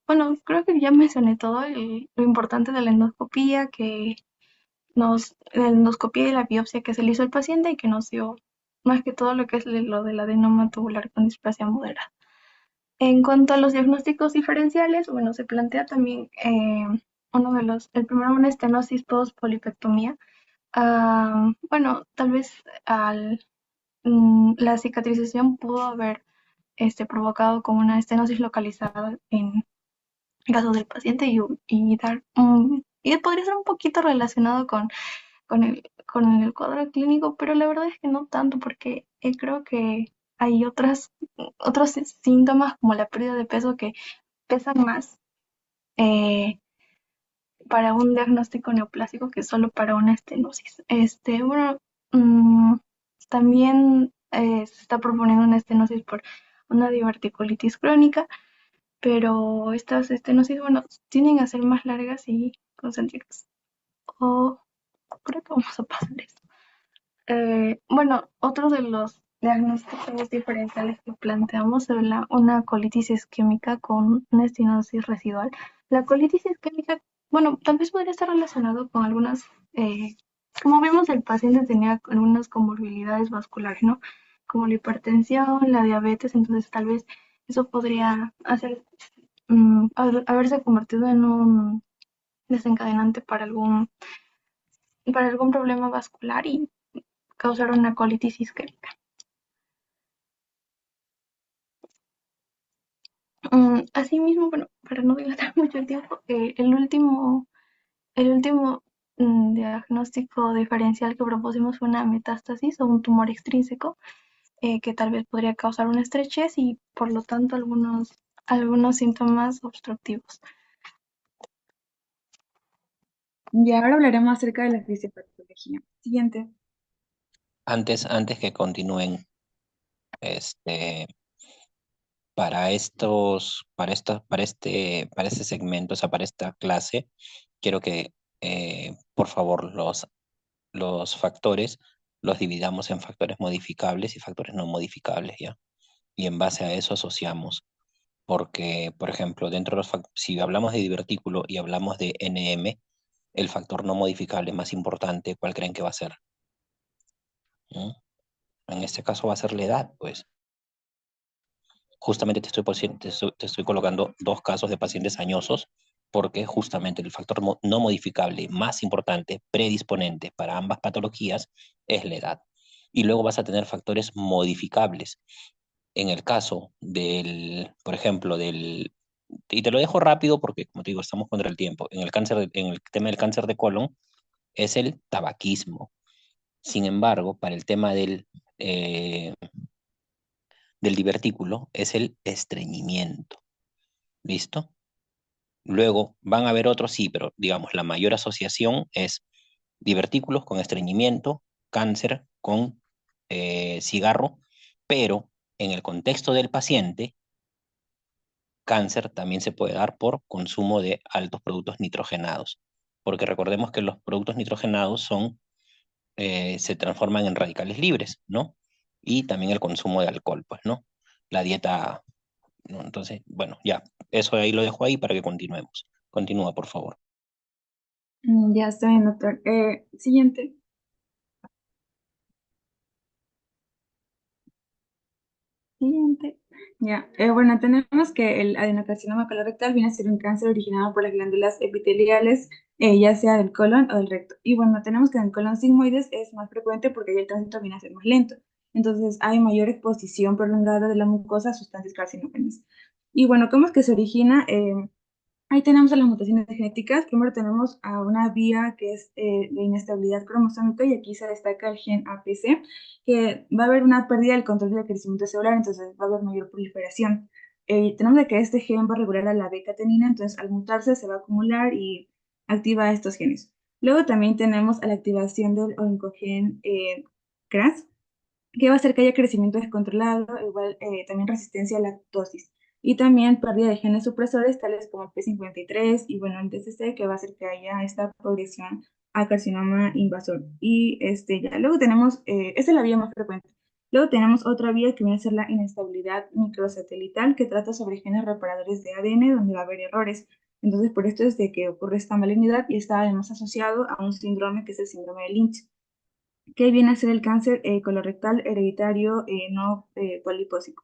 bueno, creo que ya mencioné todo, lo importante de la endoscopía, la endoscopía y la biopsia que se le hizo al paciente, y que nos dio más que todo lo que es lo del adenoma tubular con displasia moderada. En cuanto a los diagnósticos diferenciales, bueno, se plantea también el primero, una estenosis post-polipectomía. Bueno, tal vez la cicatrización pudo haber provocado con una estenosis localizada en caso del paciente y podría ser un poquito relacionado con el cuadro clínico, pero la verdad es que no tanto, porque creo que hay otros síntomas como la pérdida de peso que pesan más eh, para un diagnóstico neoplásico que solo para una estenosis. Bueno, también se está proponiendo una estenosis por una diverticulitis crónica, pero estas estenosis, bueno, tienden a ser más largas y concéntricas. O creo que vamos a pasar esto. Bueno, otro de los diagnósticos diferenciales que planteamos es una colitis isquémica con una estenosis residual. La colitis isquémica, bueno, tal vez podría estar relacionado con como vimos, el paciente tenía algunas comorbilidades vasculares, ¿no? Como la hipertensión, la diabetes, entonces tal vez eso podría haberse convertido en un desencadenante para algún problema vascular y causar una colitis isquémica. Asimismo, bueno, para no dilatar mucho el tiempo, el último diagnóstico diferencial que propusimos fue una metástasis o un tumor extrínseco que tal vez podría causar una estrechez y por lo tanto algunos síntomas obstructivos. Y ahora hablaremos acerca de la fisiopatología. Siguiente. Antes que continúen, para este segmento, o sea, para esta clase, quiero que, por favor, los factores los dividamos en factores modificables y factores no modificables, ¿ya? Y en base a eso asociamos. Porque, por ejemplo, si hablamos de divertículo y hablamos de NM, el factor no modificable más importante, ¿cuál creen que va a ser? ¿Mm? En este caso va a ser la edad, pues. Justamente te estoy colocando dos casos de pacientes añosos, porque justamente el factor no modificable más importante, predisponente para ambas patologías, es la edad. Y luego vas a tener factores modificables. En el caso por ejemplo, y te lo dejo rápido porque, como te digo, estamos contra el tiempo. En el tema del cáncer de colon es el tabaquismo. Sin embargo, para el tema del divertículo es el estreñimiento. ¿Listo? Luego van a haber otros, sí, pero digamos, la mayor asociación es divertículos con estreñimiento, cáncer con cigarro, pero en el contexto del paciente, cáncer también se puede dar por consumo de altos productos nitrogenados, porque recordemos que los productos nitrogenados se transforman en radicales libres, ¿no? Y también el consumo de alcohol, pues, ¿no? La dieta, ¿no? Entonces, bueno, ya, eso ahí lo dejo ahí para que continuemos. Continúa, por favor. Ya está bien, doctor. Siguiente. Siguiente. Ya, bueno, tenemos que el adenocarcinoma colorectal viene a ser un cáncer originado por las glándulas epiteliales, ya sea del colon o del recto. Y bueno, tenemos que en el colon sigmoides es más frecuente porque ahí el tránsito viene a ser más lento. Entonces hay mayor exposición prolongada de la mucosa a sustancias carcinógenas. Y bueno, ¿cómo es que se origina? Ahí tenemos a las mutaciones genéticas. Primero tenemos a una vía que es de inestabilidad cromosómica y aquí se destaca el gen APC, que va a haber una pérdida del control del crecimiento celular, entonces va a haber mayor proliferación. Tenemos de que este gen va a regular a la beta-catenina, entonces al mutarse se va a acumular y activa estos genes. Luego también tenemos a la activación del oncogen CRAS, que va a hacer que haya crecimiento descontrolado, igual también resistencia a la lactosis. Y también pérdida de genes supresores tales como el P53 y bueno, el DCC, que va a hacer que haya esta progresión a carcinoma invasor. Y ya luego tenemos, esta es la vía más frecuente. Luego tenemos otra vía que viene a ser la inestabilidad microsatelital, que trata sobre genes reparadores de ADN, donde va a haber errores. Entonces, por esto es de que ocurre esta malignidad y está además asociado a un síndrome que es el síndrome de Lynch, que viene a ser el cáncer colorectal hereditario no polipósico.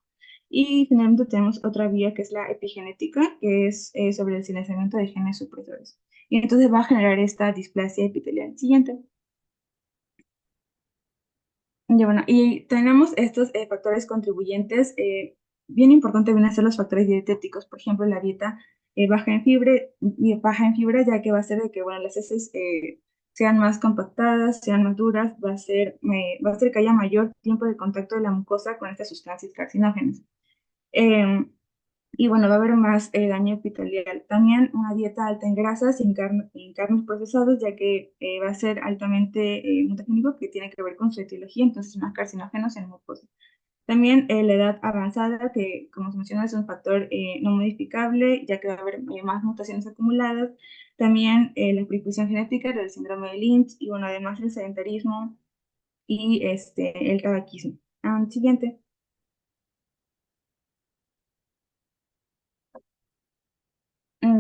Y finalmente tenemos otra vía que es la epigenética, que es sobre el silenciamiento de genes supresores. Y entonces va a generar esta displasia epitelial. Siguiente. Ya, bueno, y tenemos estos factores contribuyentes. Bien importante vienen a ser los factores dietéticos, por ejemplo, la dieta baja en fibra, ya que va a hacer de que, bueno, las heces sean más compactadas, sean más duras, va a hacer que haya mayor tiempo de contacto de la mucosa con estas sustancias carcinógenas. Em, y bueno, va a haber más daño epitelial. También una dieta alta en grasas y en carnes procesadas, ya que va a ser altamente mutagénico, que tiene que ver con su etiología, entonces más carcinógenos en mucosa. También la edad avanzada, que como se menciona es un factor no modificable, ya que va a haber más mutaciones acumuladas. También la predisposición genética del síndrome de Lynch y bueno, además el sedentarismo y el tabaquismo. Siguiente.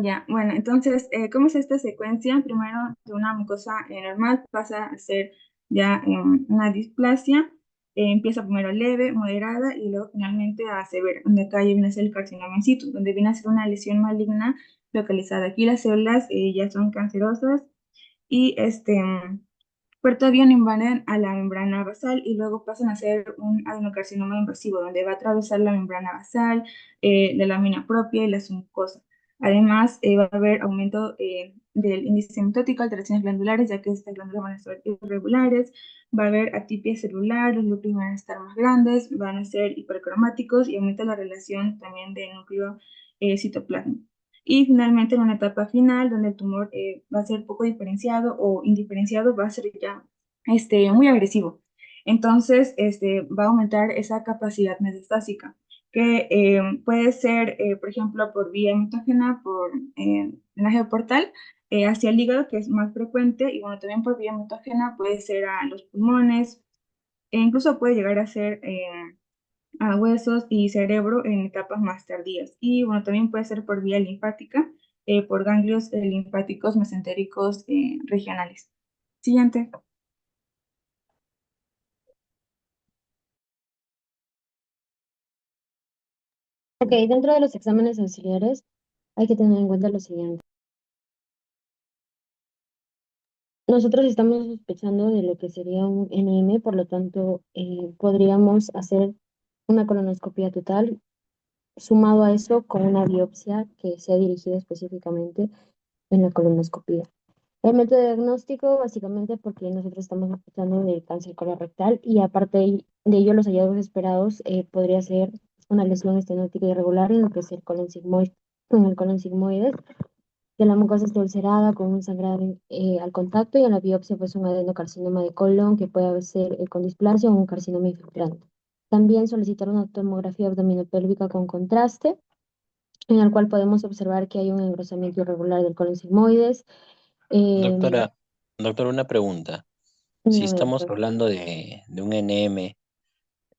Ya, bueno, entonces, ¿cómo es esta secuencia? Primero, de una mucosa normal pasa a ser ya una displasia. Empieza primero leve, moderada y luego finalmente a severa, donde acá ya viene a ser el carcinoma in situ, donde viene a ser una lesión maligna localizada. Aquí las células ya son cancerosas y pero todavía no invaden a la membrana basal y luego pasan a ser un adenocarcinoma invasivo, donde va a atravesar la membrana basal, la lámina propia y la submucosa. Además, va a haber aumento del índice mitótico, alteraciones glandulares, ya que estas glándulas van a estar irregulares, va a haber atipia celular, los núcleos van a estar más grandes, van a ser hipercromáticos y aumenta la relación también de núcleo citoplasma. Y finalmente, en una etapa final, donde el tumor va a ser poco diferenciado o indiferenciado, va a ser ya muy agresivo. Entonces, va a aumentar esa capacidad metastásica, que puede ser, por ejemplo, por vía mutágena, por drenaje portal, hacia el hígado, que es más frecuente, y bueno, también por vía mutágena puede ser a los pulmones, e incluso puede llegar a ser a huesos y cerebro en etapas más tardías. Y bueno, también puede ser por vía linfática, por ganglios linfáticos mesentéricos regionales. Siguiente. Ok, dentro de los exámenes auxiliares hay que tener en cuenta lo siguiente. Nosotros estamos sospechando de lo que sería un NM, por lo tanto, podríamos hacer una colonoscopia total, sumado a eso con una biopsia que sea dirigida específicamente en la colonoscopia. El método diagnóstico, básicamente porque nosotros estamos sospechando de cáncer colorectal y aparte de ello, los hallazgos esperados podría ser una lesión estenótica irregular en lo que es el colon sigmoide, en el colon sigmoides, que la mucosa esté ulcerada con un sangrado al contacto y en la biopsia pues un adenocarcinoma de colon que puede ser con displasia o un carcinoma infiltrante. También solicitar una tomografía abdominopélvica con contraste, en el cual podemos observar que hay un engrosamiento irregular del colon sigmoides. em, Doctora, doctora, una pregunta. Si no, estamos doctor. hablando de un NM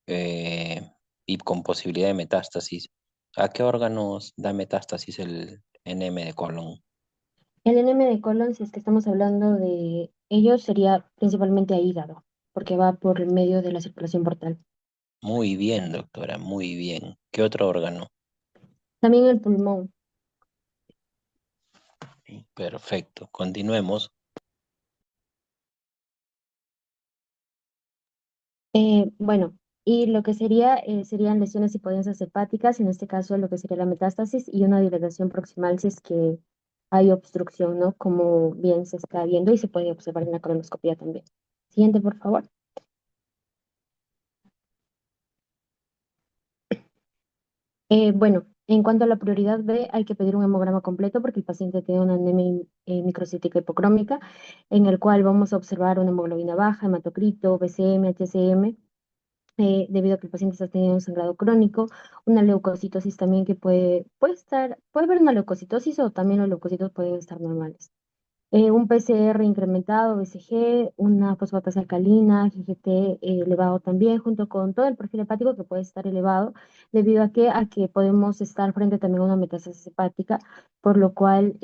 eh, y con posibilidad de metástasis, ¿a qué órganos da metástasis el NM de colon? El NM de colon, si es que estamos hablando de ello, sería principalmente a hígado, porque va por el medio de la circulación portal. Muy bien, doctora, muy bien. ¿Qué otro órgano? También el pulmón. Perfecto. Continuemos. Bueno, y lo que sería, serían lesiones hipodensas hepáticas, en este caso lo que sería la metástasis y una dilatación proximal si es que hay obstrucción, ¿no? Como bien se está viendo y se puede observar en la colonoscopia también. Siguiente, por favor. Bueno, en cuanto a la prioridad B, hay que pedir un hemograma completo porque el paciente tiene una anemia microcítica hipocrómica, en el cual vamos a observar una hemoglobina baja, hematocrito, BCM, HCM, debido a que el paciente está teniendo un sangrado crónico, una leucocitosis también que puede haber una leucocitosis o también los leucocitos pueden estar normales. Un PCR incrementado, BCG, una fosfatasa alcalina, GGT elevado también, junto con todo el perfil hepático que puede estar elevado, debido a que podemos estar frente también a una metástasis hepática, por lo cual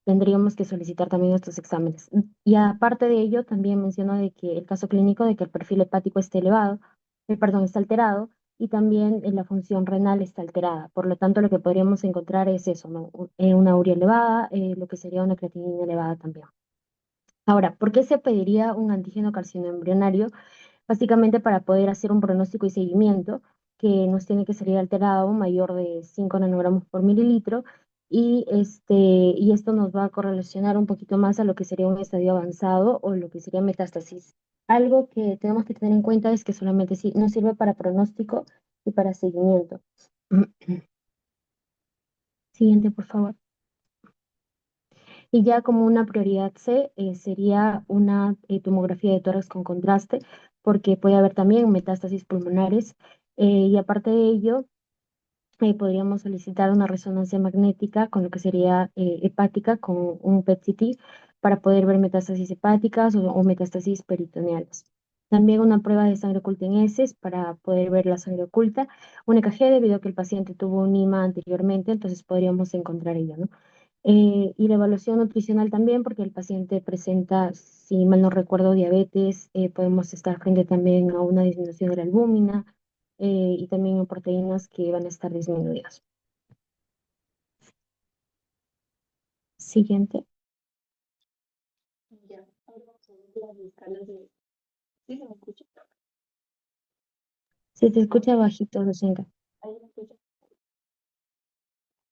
tendríamos que solicitar también estos exámenes. Y aparte de ello, también menciono de que el caso clínico de que el perfil hepático esté elevado, perdón, está alterado, y también la función renal está alterada. Por lo tanto, lo que podríamos encontrar es eso, ¿no? Una urea elevada, lo que sería una creatinina elevada también. Ahora, ¿por qué se pediría un antígeno carcinoembrionario? Básicamente para poder hacer un pronóstico y seguimiento que nos tiene que salir alterado mayor de 5 nanogramos por mililitro y esto nos va a correlacionar un poquito más a lo que sería un estadio avanzado o lo que sería metástasis. Algo que tenemos que tener en cuenta es que solamente sí, nos sirve para pronóstico y para seguimiento. Siguiente, por favor. Y ya como una prioridad C sería una tomografía de tórax con contraste, porque puede haber también metástasis pulmonares. Y aparte de ello, podríamos solicitar una resonancia magnética con lo que sería hepática, con un PET-CT, para poder ver metástasis hepáticas o metástasis peritoneales. También una prueba de sangre oculta en heces para poder ver la sangre oculta. Un EKG debido a que el paciente tuvo un IMA anteriormente, entonces podríamos encontrar ello, ¿no? Y la evaluación nutricional también, porque el paciente presenta, si mal no recuerdo, diabetes, podemos estar frente también a una disminución de la albúmina y también en proteínas que van a estar disminuidas. Siguiente. Ya, ahora vamos a ver las escalas de... ¿Sí se me escucha? Se te escucha bajito, Lucinka. Ahí me escucha.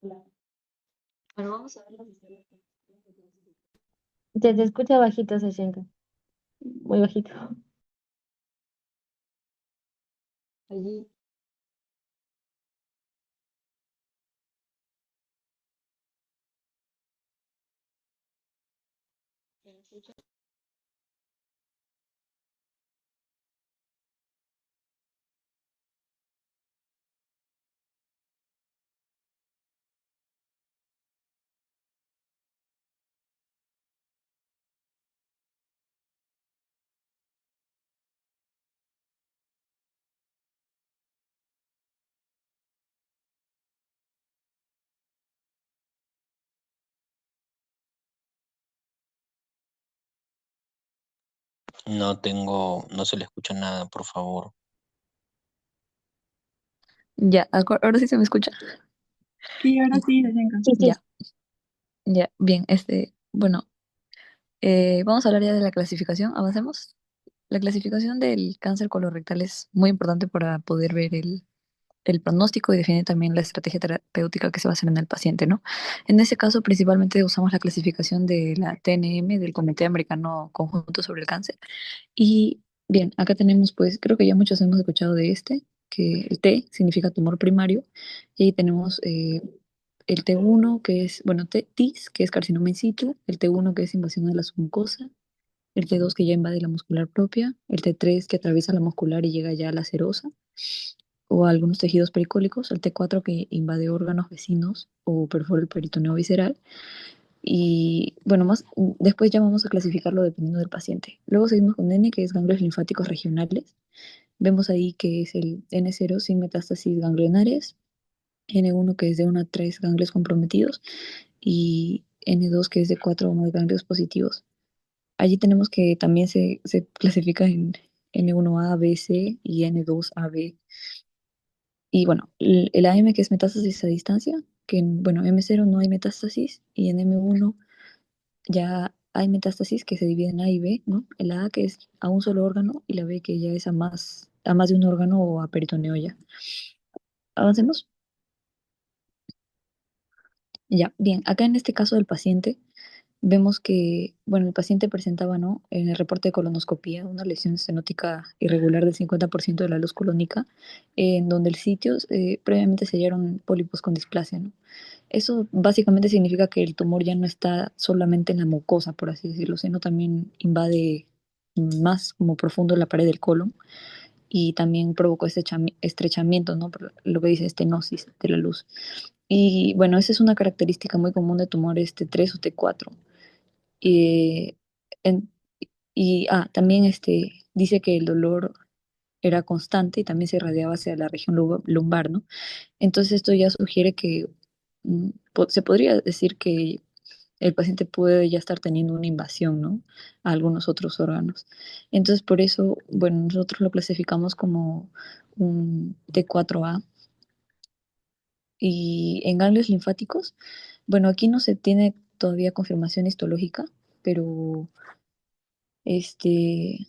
Claro. Bueno, vamos a ver las escalas. Se te escucha bajito, Sashenka. Muy bajito. Allí. ¿Se me escucha? No se le escucha nada, por favor. Ya, ahora sí se me escucha. Sí, ahora sí, Yacenka. Sí, sí. Ya, ya, bien, bueno, vamos a hablar ya de la clasificación, avancemos. La clasificación del cáncer colorectal es muy importante para poder ver el pronóstico y definir también la estrategia terapéutica que se va a hacer en el paciente, ¿no? En ese caso, principalmente usamos la clasificación de la TNM, del Comité Americano Conjunto sobre el Cáncer. Y bien, acá tenemos, pues, creo que ya muchos hemos escuchado de que el T significa tumor primario, y ahí tenemos el T1, que es, bueno, TIS, que es carcinoma in situ, el T1, que es invasión de la submucosa, el T2, que ya invade la muscular propia, el T3, que atraviesa la muscular y llega ya a la serosa, o a algunos tejidos pericólicos, el T4, que invade órganos vecinos o perfora el peritoneo visceral, y bueno, después ya vamos a clasificarlo dependiendo del paciente. Luego seguimos con N, que es ganglios linfáticos regionales. Vemos ahí que es el N0 sin metástasis ganglionares, N1 que es de 1 a 3 ganglios comprometidos y N2 que es de 4 o más ganglios positivos. Allí tenemos que también se clasifica en N1A, B, C y N2A, B. Y bueno, el AM que es metástasis a distancia, que en, bueno, M0 no hay metástasis y en M1 ya hay metástasis que se divide en A y B, ¿no? El A que es a un solo órgano y la B que ya es a más de un órgano o a peritoneo ya. Avancemos. Ya, bien, acá en este caso del paciente, vemos que, bueno, el paciente presentaba, ¿no? En el reporte de colonoscopía una lesión estenótica irregular del 50% de la luz colónica, en donde el sitio previamente se hallaron pólipos con displasia, ¿no? Eso básicamente significa que el tumor ya no está solamente en la mucosa, por así decirlo, sino también invade más como profundo la pared del colon y también provocó estrechamiento, ¿no? Por lo que dice estenosis de la luz. Y bueno, esa es una característica muy común de tumores T3 o T4. Y, en- también dice que el dolor era constante y también se irradiaba hacia la región lumbar, ¿no? Entonces esto ya sugiere que se podría decir que el paciente puede ya estar teniendo una invasión, ¿no? A algunos otros órganos. Entonces, por eso, bueno, nosotros lo clasificamos como un T4A. Y en ganglios linfáticos, bueno, aquí no se tiene todavía confirmación histológica, pero este,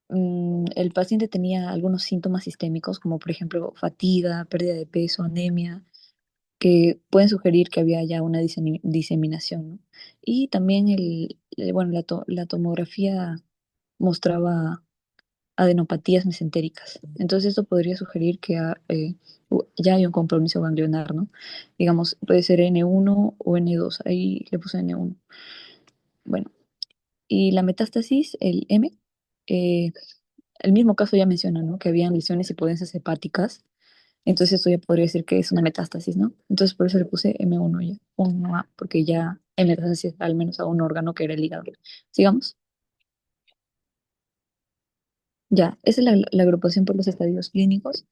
el paciente tenía algunos síntomas sistémicos, como por ejemplo fatiga, pérdida de peso, anemia, que pueden sugerir que había ya una diseminación, ¿no? Y también bueno, la tomografía mostraba adenopatías mesentéricas. Entonces esto podría sugerir que ya hay un compromiso ganglionar, ¿no? Digamos, puede ser N1 o N2, ahí le puse N1. Bueno, y la metástasis, el M, eh, el mismo caso ya menciona, ¿no? Que habían lesiones y hipodensias hepáticas, entonces esto ya podría decir que es una metástasis, ¿no? Entonces por eso le puse M1 ya, 1A, porque ya hay metástasis al menos a un órgano que era el hígado. Sigamos. Ya, esa es la agrupación por los estadios clínicos,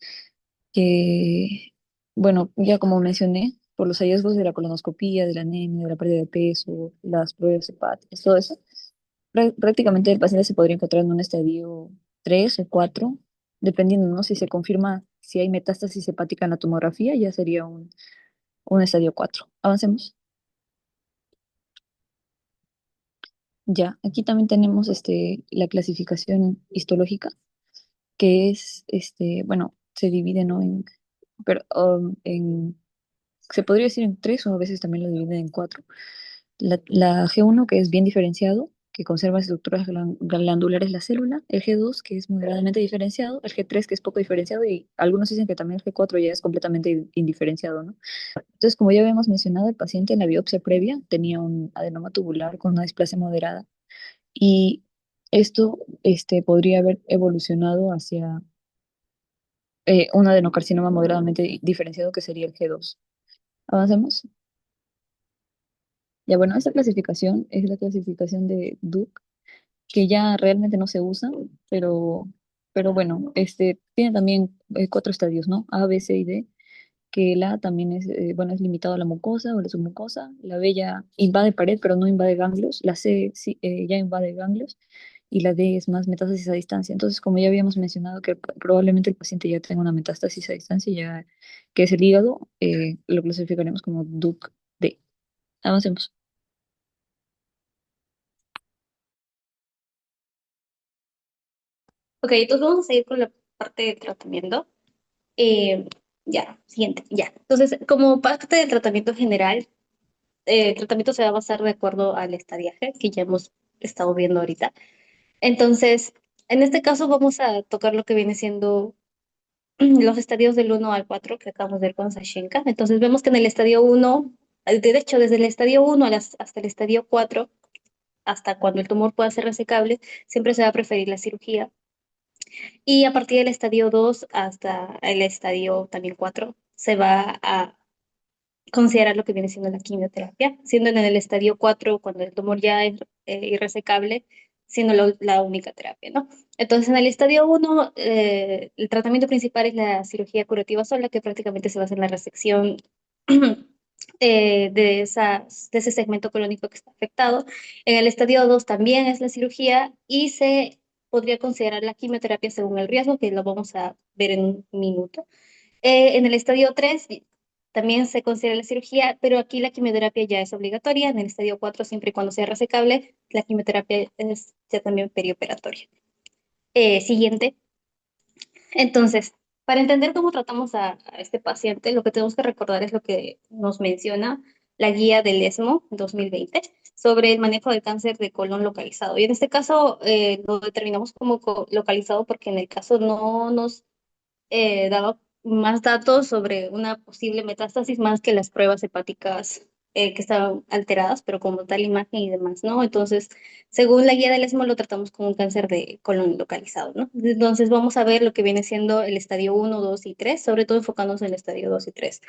que, bueno, ya como mencioné, por los hallazgos de la colonoscopía, de la anemia, de la pérdida de peso, las pruebas hepáticas, todo eso, prácticamente el paciente se podría encontrar en un estadio 3 o 4, dependiendo, ¿no? Si se confirma si hay metástasis hepática en la tomografía, ya sería un estadio 4. Avancemos. Ya, aquí también tenemos la clasificación histológica, que es, bueno, se divide, ¿no? Pero, se podría decir en tres o a veces también lo dividen en cuatro. La G1, que es bien diferenciado, que conserva estructuras glandulares la célula, el G2, que es moderadamente diferenciado, el G3, que es poco diferenciado, y algunos dicen que también el G4 ya es completamente indiferenciado, ¿no? Entonces, como ya habíamos mencionado, el paciente en la biopsia previa tenía un adenoma tubular con una displasia moderada, y esto podría haber evolucionado hacia un adenocarcinoma moderadamente diferenciado, que sería el G2. Avancemos. Ya bueno, esta clasificación es la clasificación de Duke, que ya realmente no se usa, pero, pero bueno, tiene también cuatro estadios, ¿no? A, B, C y D, que el A también es, bueno, es limitado a la mucosa o la submucosa, la B ya invade pared, pero no invade ganglios, la C sí, ya invade ganglios, y la D es más metástasis a distancia. Entonces, como ya habíamos mencionado que probablemente el paciente ya tenga una metástasis a distancia, ya que es el hígado, lo clasificaremos como Duke D. Avancemos. Ok, entonces vamos a seguir con la parte de tratamiento. Ya, siguiente, ya. Entonces, como parte del tratamiento general, el tratamiento se va a basar de acuerdo al estadiaje que ya hemos estado viendo ahorita. Entonces, en este caso vamos a tocar lo que viene siendo los estadios del 1 al 4 que acabamos de ver con Sashenka. Entonces, vemos que en el estadio 1, de hecho, desde el estadio 1 hasta el estadio 4, hasta cuando el tumor pueda ser resecable, siempre se va a preferir la cirugía. Y a partir del estadio 2 hasta el estadio también 4 se va a considerar lo que viene siendo la quimioterapia, siendo en el estadio 4 cuando el tumor ya es irresecable, siendo la única terapia, ¿no? Entonces, en el estadio 1, el tratamiento principal es la cirugía curativa sola, que prácticamente se basa en la resección de ese segmento colónico que está afectado. En el estadio 2 también es la cirugía y se podría considerar la quimioterapia según el riesgo, que lo vamos a ver en un minuto. En el estadio 3 también se considera la cirugía, pero aquí la quimioterapia ya es obligatoria. En el estadio 4, siempre y cuando sea resecable, la quimioterapia es ya también perioperatoria. Siguiente. Entonces, para entender cómo tratamos a este paciente, lo que tenemos que recordar es lo que nos menciona la guía del ESMO 2020 sobre el manejo del cáncer de colon localizado. Y en este caso lo determinamos como localizado porque en el caso no nos daba más datos sobre una posible metástasis más que las pruebas hepáticas que estaban alteradas, pero como tal imagen y demás, ¿no? Entonces, según la guía del ESMO, lo tratamos como un cáncer de colon localizado, ¿no? Entonces, vamos a ver lo que viene siendo el estadio 1, 2 y 3, sobre todo enfocándonos en el estadio 2 y 3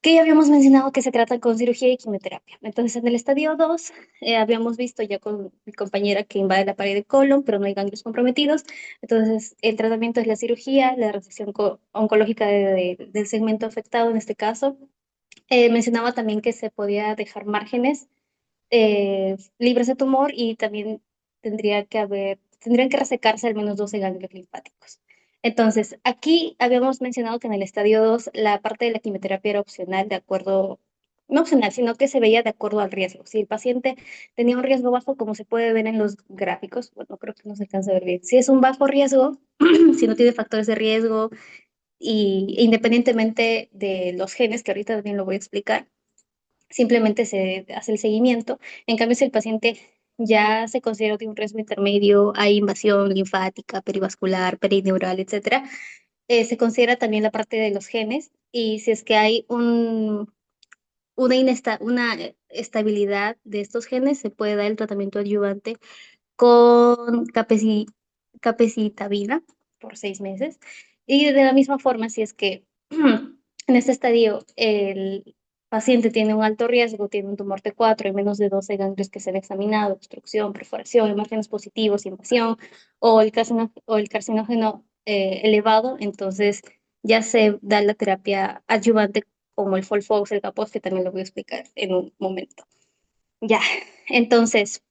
que ya habíamos mencionado que se trata con cirugía y quimioterapia. Entonces, en el estadio 2, habíamos visto ya con mi compañera que invade la pared de colon, pero no hay ganglios comprometidos. Entonces, el tratamiento es la cirugía, la resección oncológica del segmento afectado en este caso, Mencionaba también que se podía dejar márgenes libres de tumor y también tendrían que resecarse al menos 12 ganglios linfáticos. Entonces, aquí habíamos mencionado que en el estadio 2 la parte de la quimioterapia era opcional de acuerdo, no opcional, sino que se veía de acuerdo al riesgo. Si el paciente tenía un riesgo bajo, como se puede ver en los gráficos, bueno, creo que no se alcanza a ver bien. Si es un bajo riesgo, si no tiene factores de riesgo, y independientemente de los genes, que ahorita también lo voy a explicar, simplemente se hace el seguimiento. En cambio, si el paciente ya se considera de un riesgo intermedio, hay invasión linfática, perivascular, perineural, etcétera, se considera también la parte de los genes y si es que hay una estabilidad de estos genes, se puede dar el tratamiento adyuvante con capecitabina por 6 meses. Y de la misma forma, si es que en este estadio el paciente tiene un alto riesgo, tiene un tumor T4 y menos de 12 ganglios que se han examinado, obstrucción, perforación, márgenes positivos, invasión o el carcinógeno elevado, entonces ya se da la terapia adyuvante como el FOLFOX, el CAPOX, que también lo voy a explicar en un momento. Ya, entonces,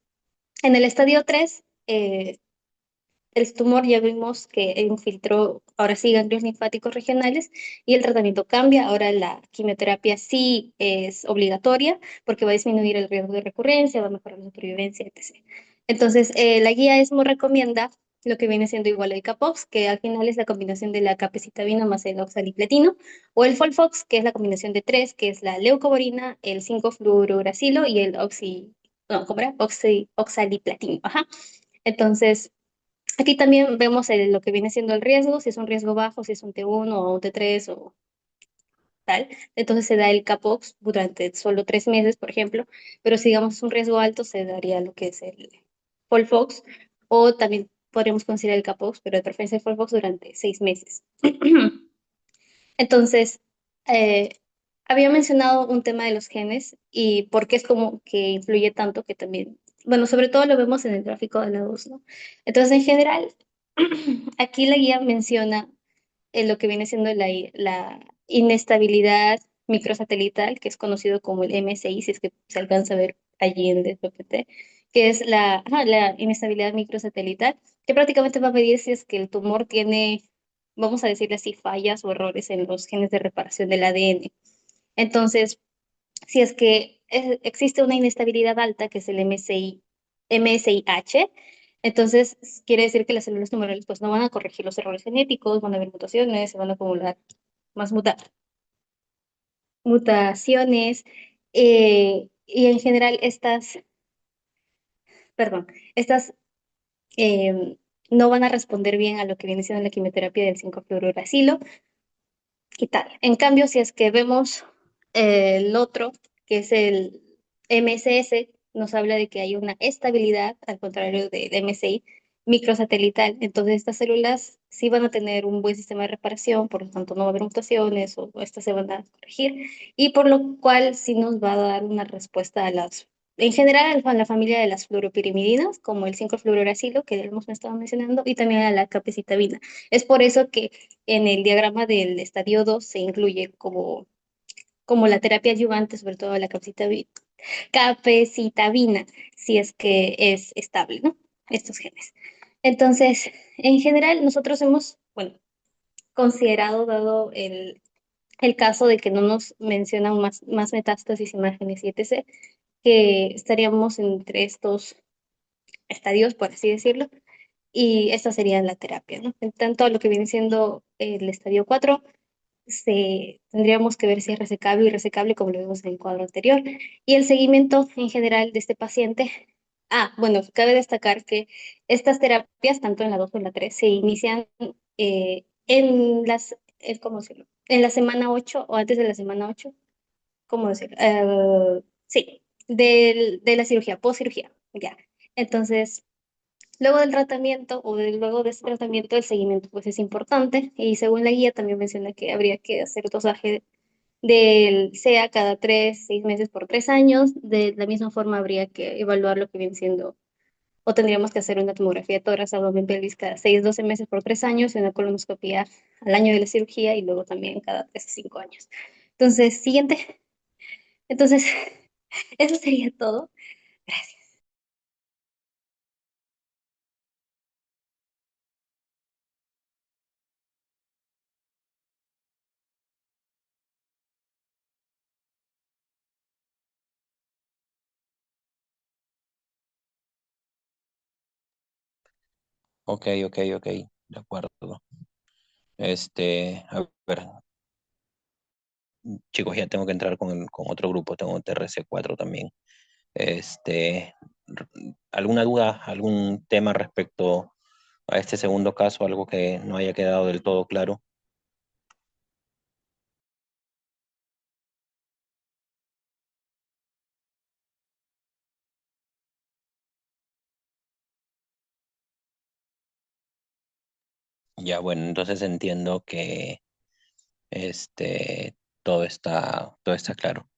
en el estadio 3, el tumor ya vimos que infiltró, ahora sí, ganglios linfáticos regionales y el tratamiento cambia. Ahora la quimioterapia sí es obligatoria porque va a disminuir el riesgo de recurrencia, va a mejorar la supervivencia, etc. Entonces, la guía ESMO recomienda lo que viene siendo igual el CAPOX, que al final es la combinación de la capecitabina más el oxaliplatino, o el FOLFOX, que es la combinación de tres, que es la leucovorina, el 5-fluoruracilo y el ¿cómo era? Oxaliplatino. Ajá. Entonces, aquí también vemos lo que viene siendo el riesgo, si es un riesgo bajo, si es un T1 o un T3 o tal. Entonces se da el CAPOX durante solo 3 meses, por ejemplo, pero si digamos es un riesgo alto, se daría lo que es el FOLFOX o también podríamos considerar el CAPOX, pero de preferencia el FOLFOX durante 6 meses. Entonces, eh, había mencionado un tema de los genes y por qué es como que influye tanto que también, bueno, sobre todo lo vemos en el gráfico de la 2, ¿no? Entonces, en general, aquí la guía menciona lo que viene siendo la inestabilidad microsatelital, que es conocido como el MSI, si es que se alcanza a ver allí en el PPT, que es la inestabilidad microsatelital, que prácticamente va a medir si es que el tumor tiene, vamos a decirle así, fallas o errores en los genes de reparación del ADN. Entonces, si es que existe una inestabilidad alta, que es el MSIH, entonces quiere decir que las células tumorales pues no van a corregir los errores genéticos, van a haber mutaciones, se van a acumular más mutaciones, y en general estas no van a responder bien a lo que viene siendo la quimioterapia del 5-fluoruracilo y tal. En cambio, si es que vemos el otro, que es el MSS, nos habla de que hay una estabilidad, al contrario del MSI, microsatelital. Entonces, estas células sí van a tener un buen sistema de reparación, por lo tanto no va a haber mutaciones o estas se van a corregir, y por lo cual sí nos va a dar una respuesta en general, a la familia de las fluoropirimidinas, como el 5-fluoruracilo, que hemos estado mencionando, y también a la capecitabina. Es por eso que en el diagrama del estadio 2 se incluye como la terapia adyuvante, sobre todo la capecitabina, si es que es estable, ¿no? Estos genes. Entonces, en general, nosotros hemos, bueno, considerado, dado el caso de que no nos mencionan más metástasis, imágenes y etc., que estaríamos entre estos estadios, por así decirlo, y esta sería la terapia, ¿no? En tanto, lo que viene siendo el estadio 4, tendríamos que ver si es resecable y resecable, como lo vimos en el cuadro anterior, y el seguimiento en general de este paciente. Bueno, cabe destacar que estas terapias, tanto en la 2 como en la 3, se inician ¿cómo decirlo? En la semana 8 o antes de la semana 8, ¿cómo decirlo? Sí, de la cirugía, post-cirugía, ya. Entonces, luego del tratamiento luego de este tratamiento, el seguimiento pues es importante y según la guía también menciona que habría que hacer dosaje del SEA cada 6 meses por 3 años. De la misma forma habría que evaluar lo que viene siendo, o tendríamos que hacer una tomografía de tórax, abdomen, pelvis cada 12 meses por 3 años y una colonoscopia al año de la cirugía y luego también cada 3 a 5 años. Entonces, siguiente. Entonces, eso sería todo. Gracias. Ok, ok, ok, de acuerdo. A ver, chicos, ya tengo que entrar con otro grupo, tengo TRC4 también. Este, r- ¿Alguna duda, algún tema respecto a este segundo caso, algo que no haya quedado del todo claro? Ya, bueno, entonces entiendo que todo está claro.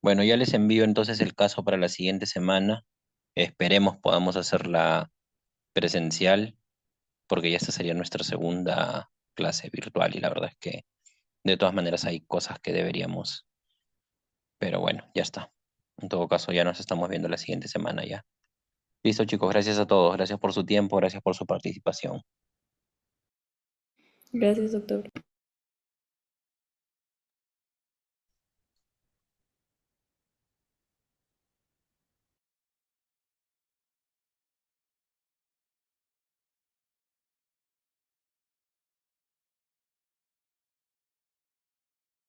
Bueno, ya les envío entonces el caso para la siguiente semana. Esperemos podamos hacerla presencial, porque ya esta sería nuestra segunda clase virtual y la verdad es que de todas maneras hay cosas que deberíamos, pero bueno, ya está. En todo caso, ya nos estamos viendo la siguiente semana ya. Listo, chicos, gracias a todos, gracias por su tiempo, gracias por su participación. Gracias, doctor.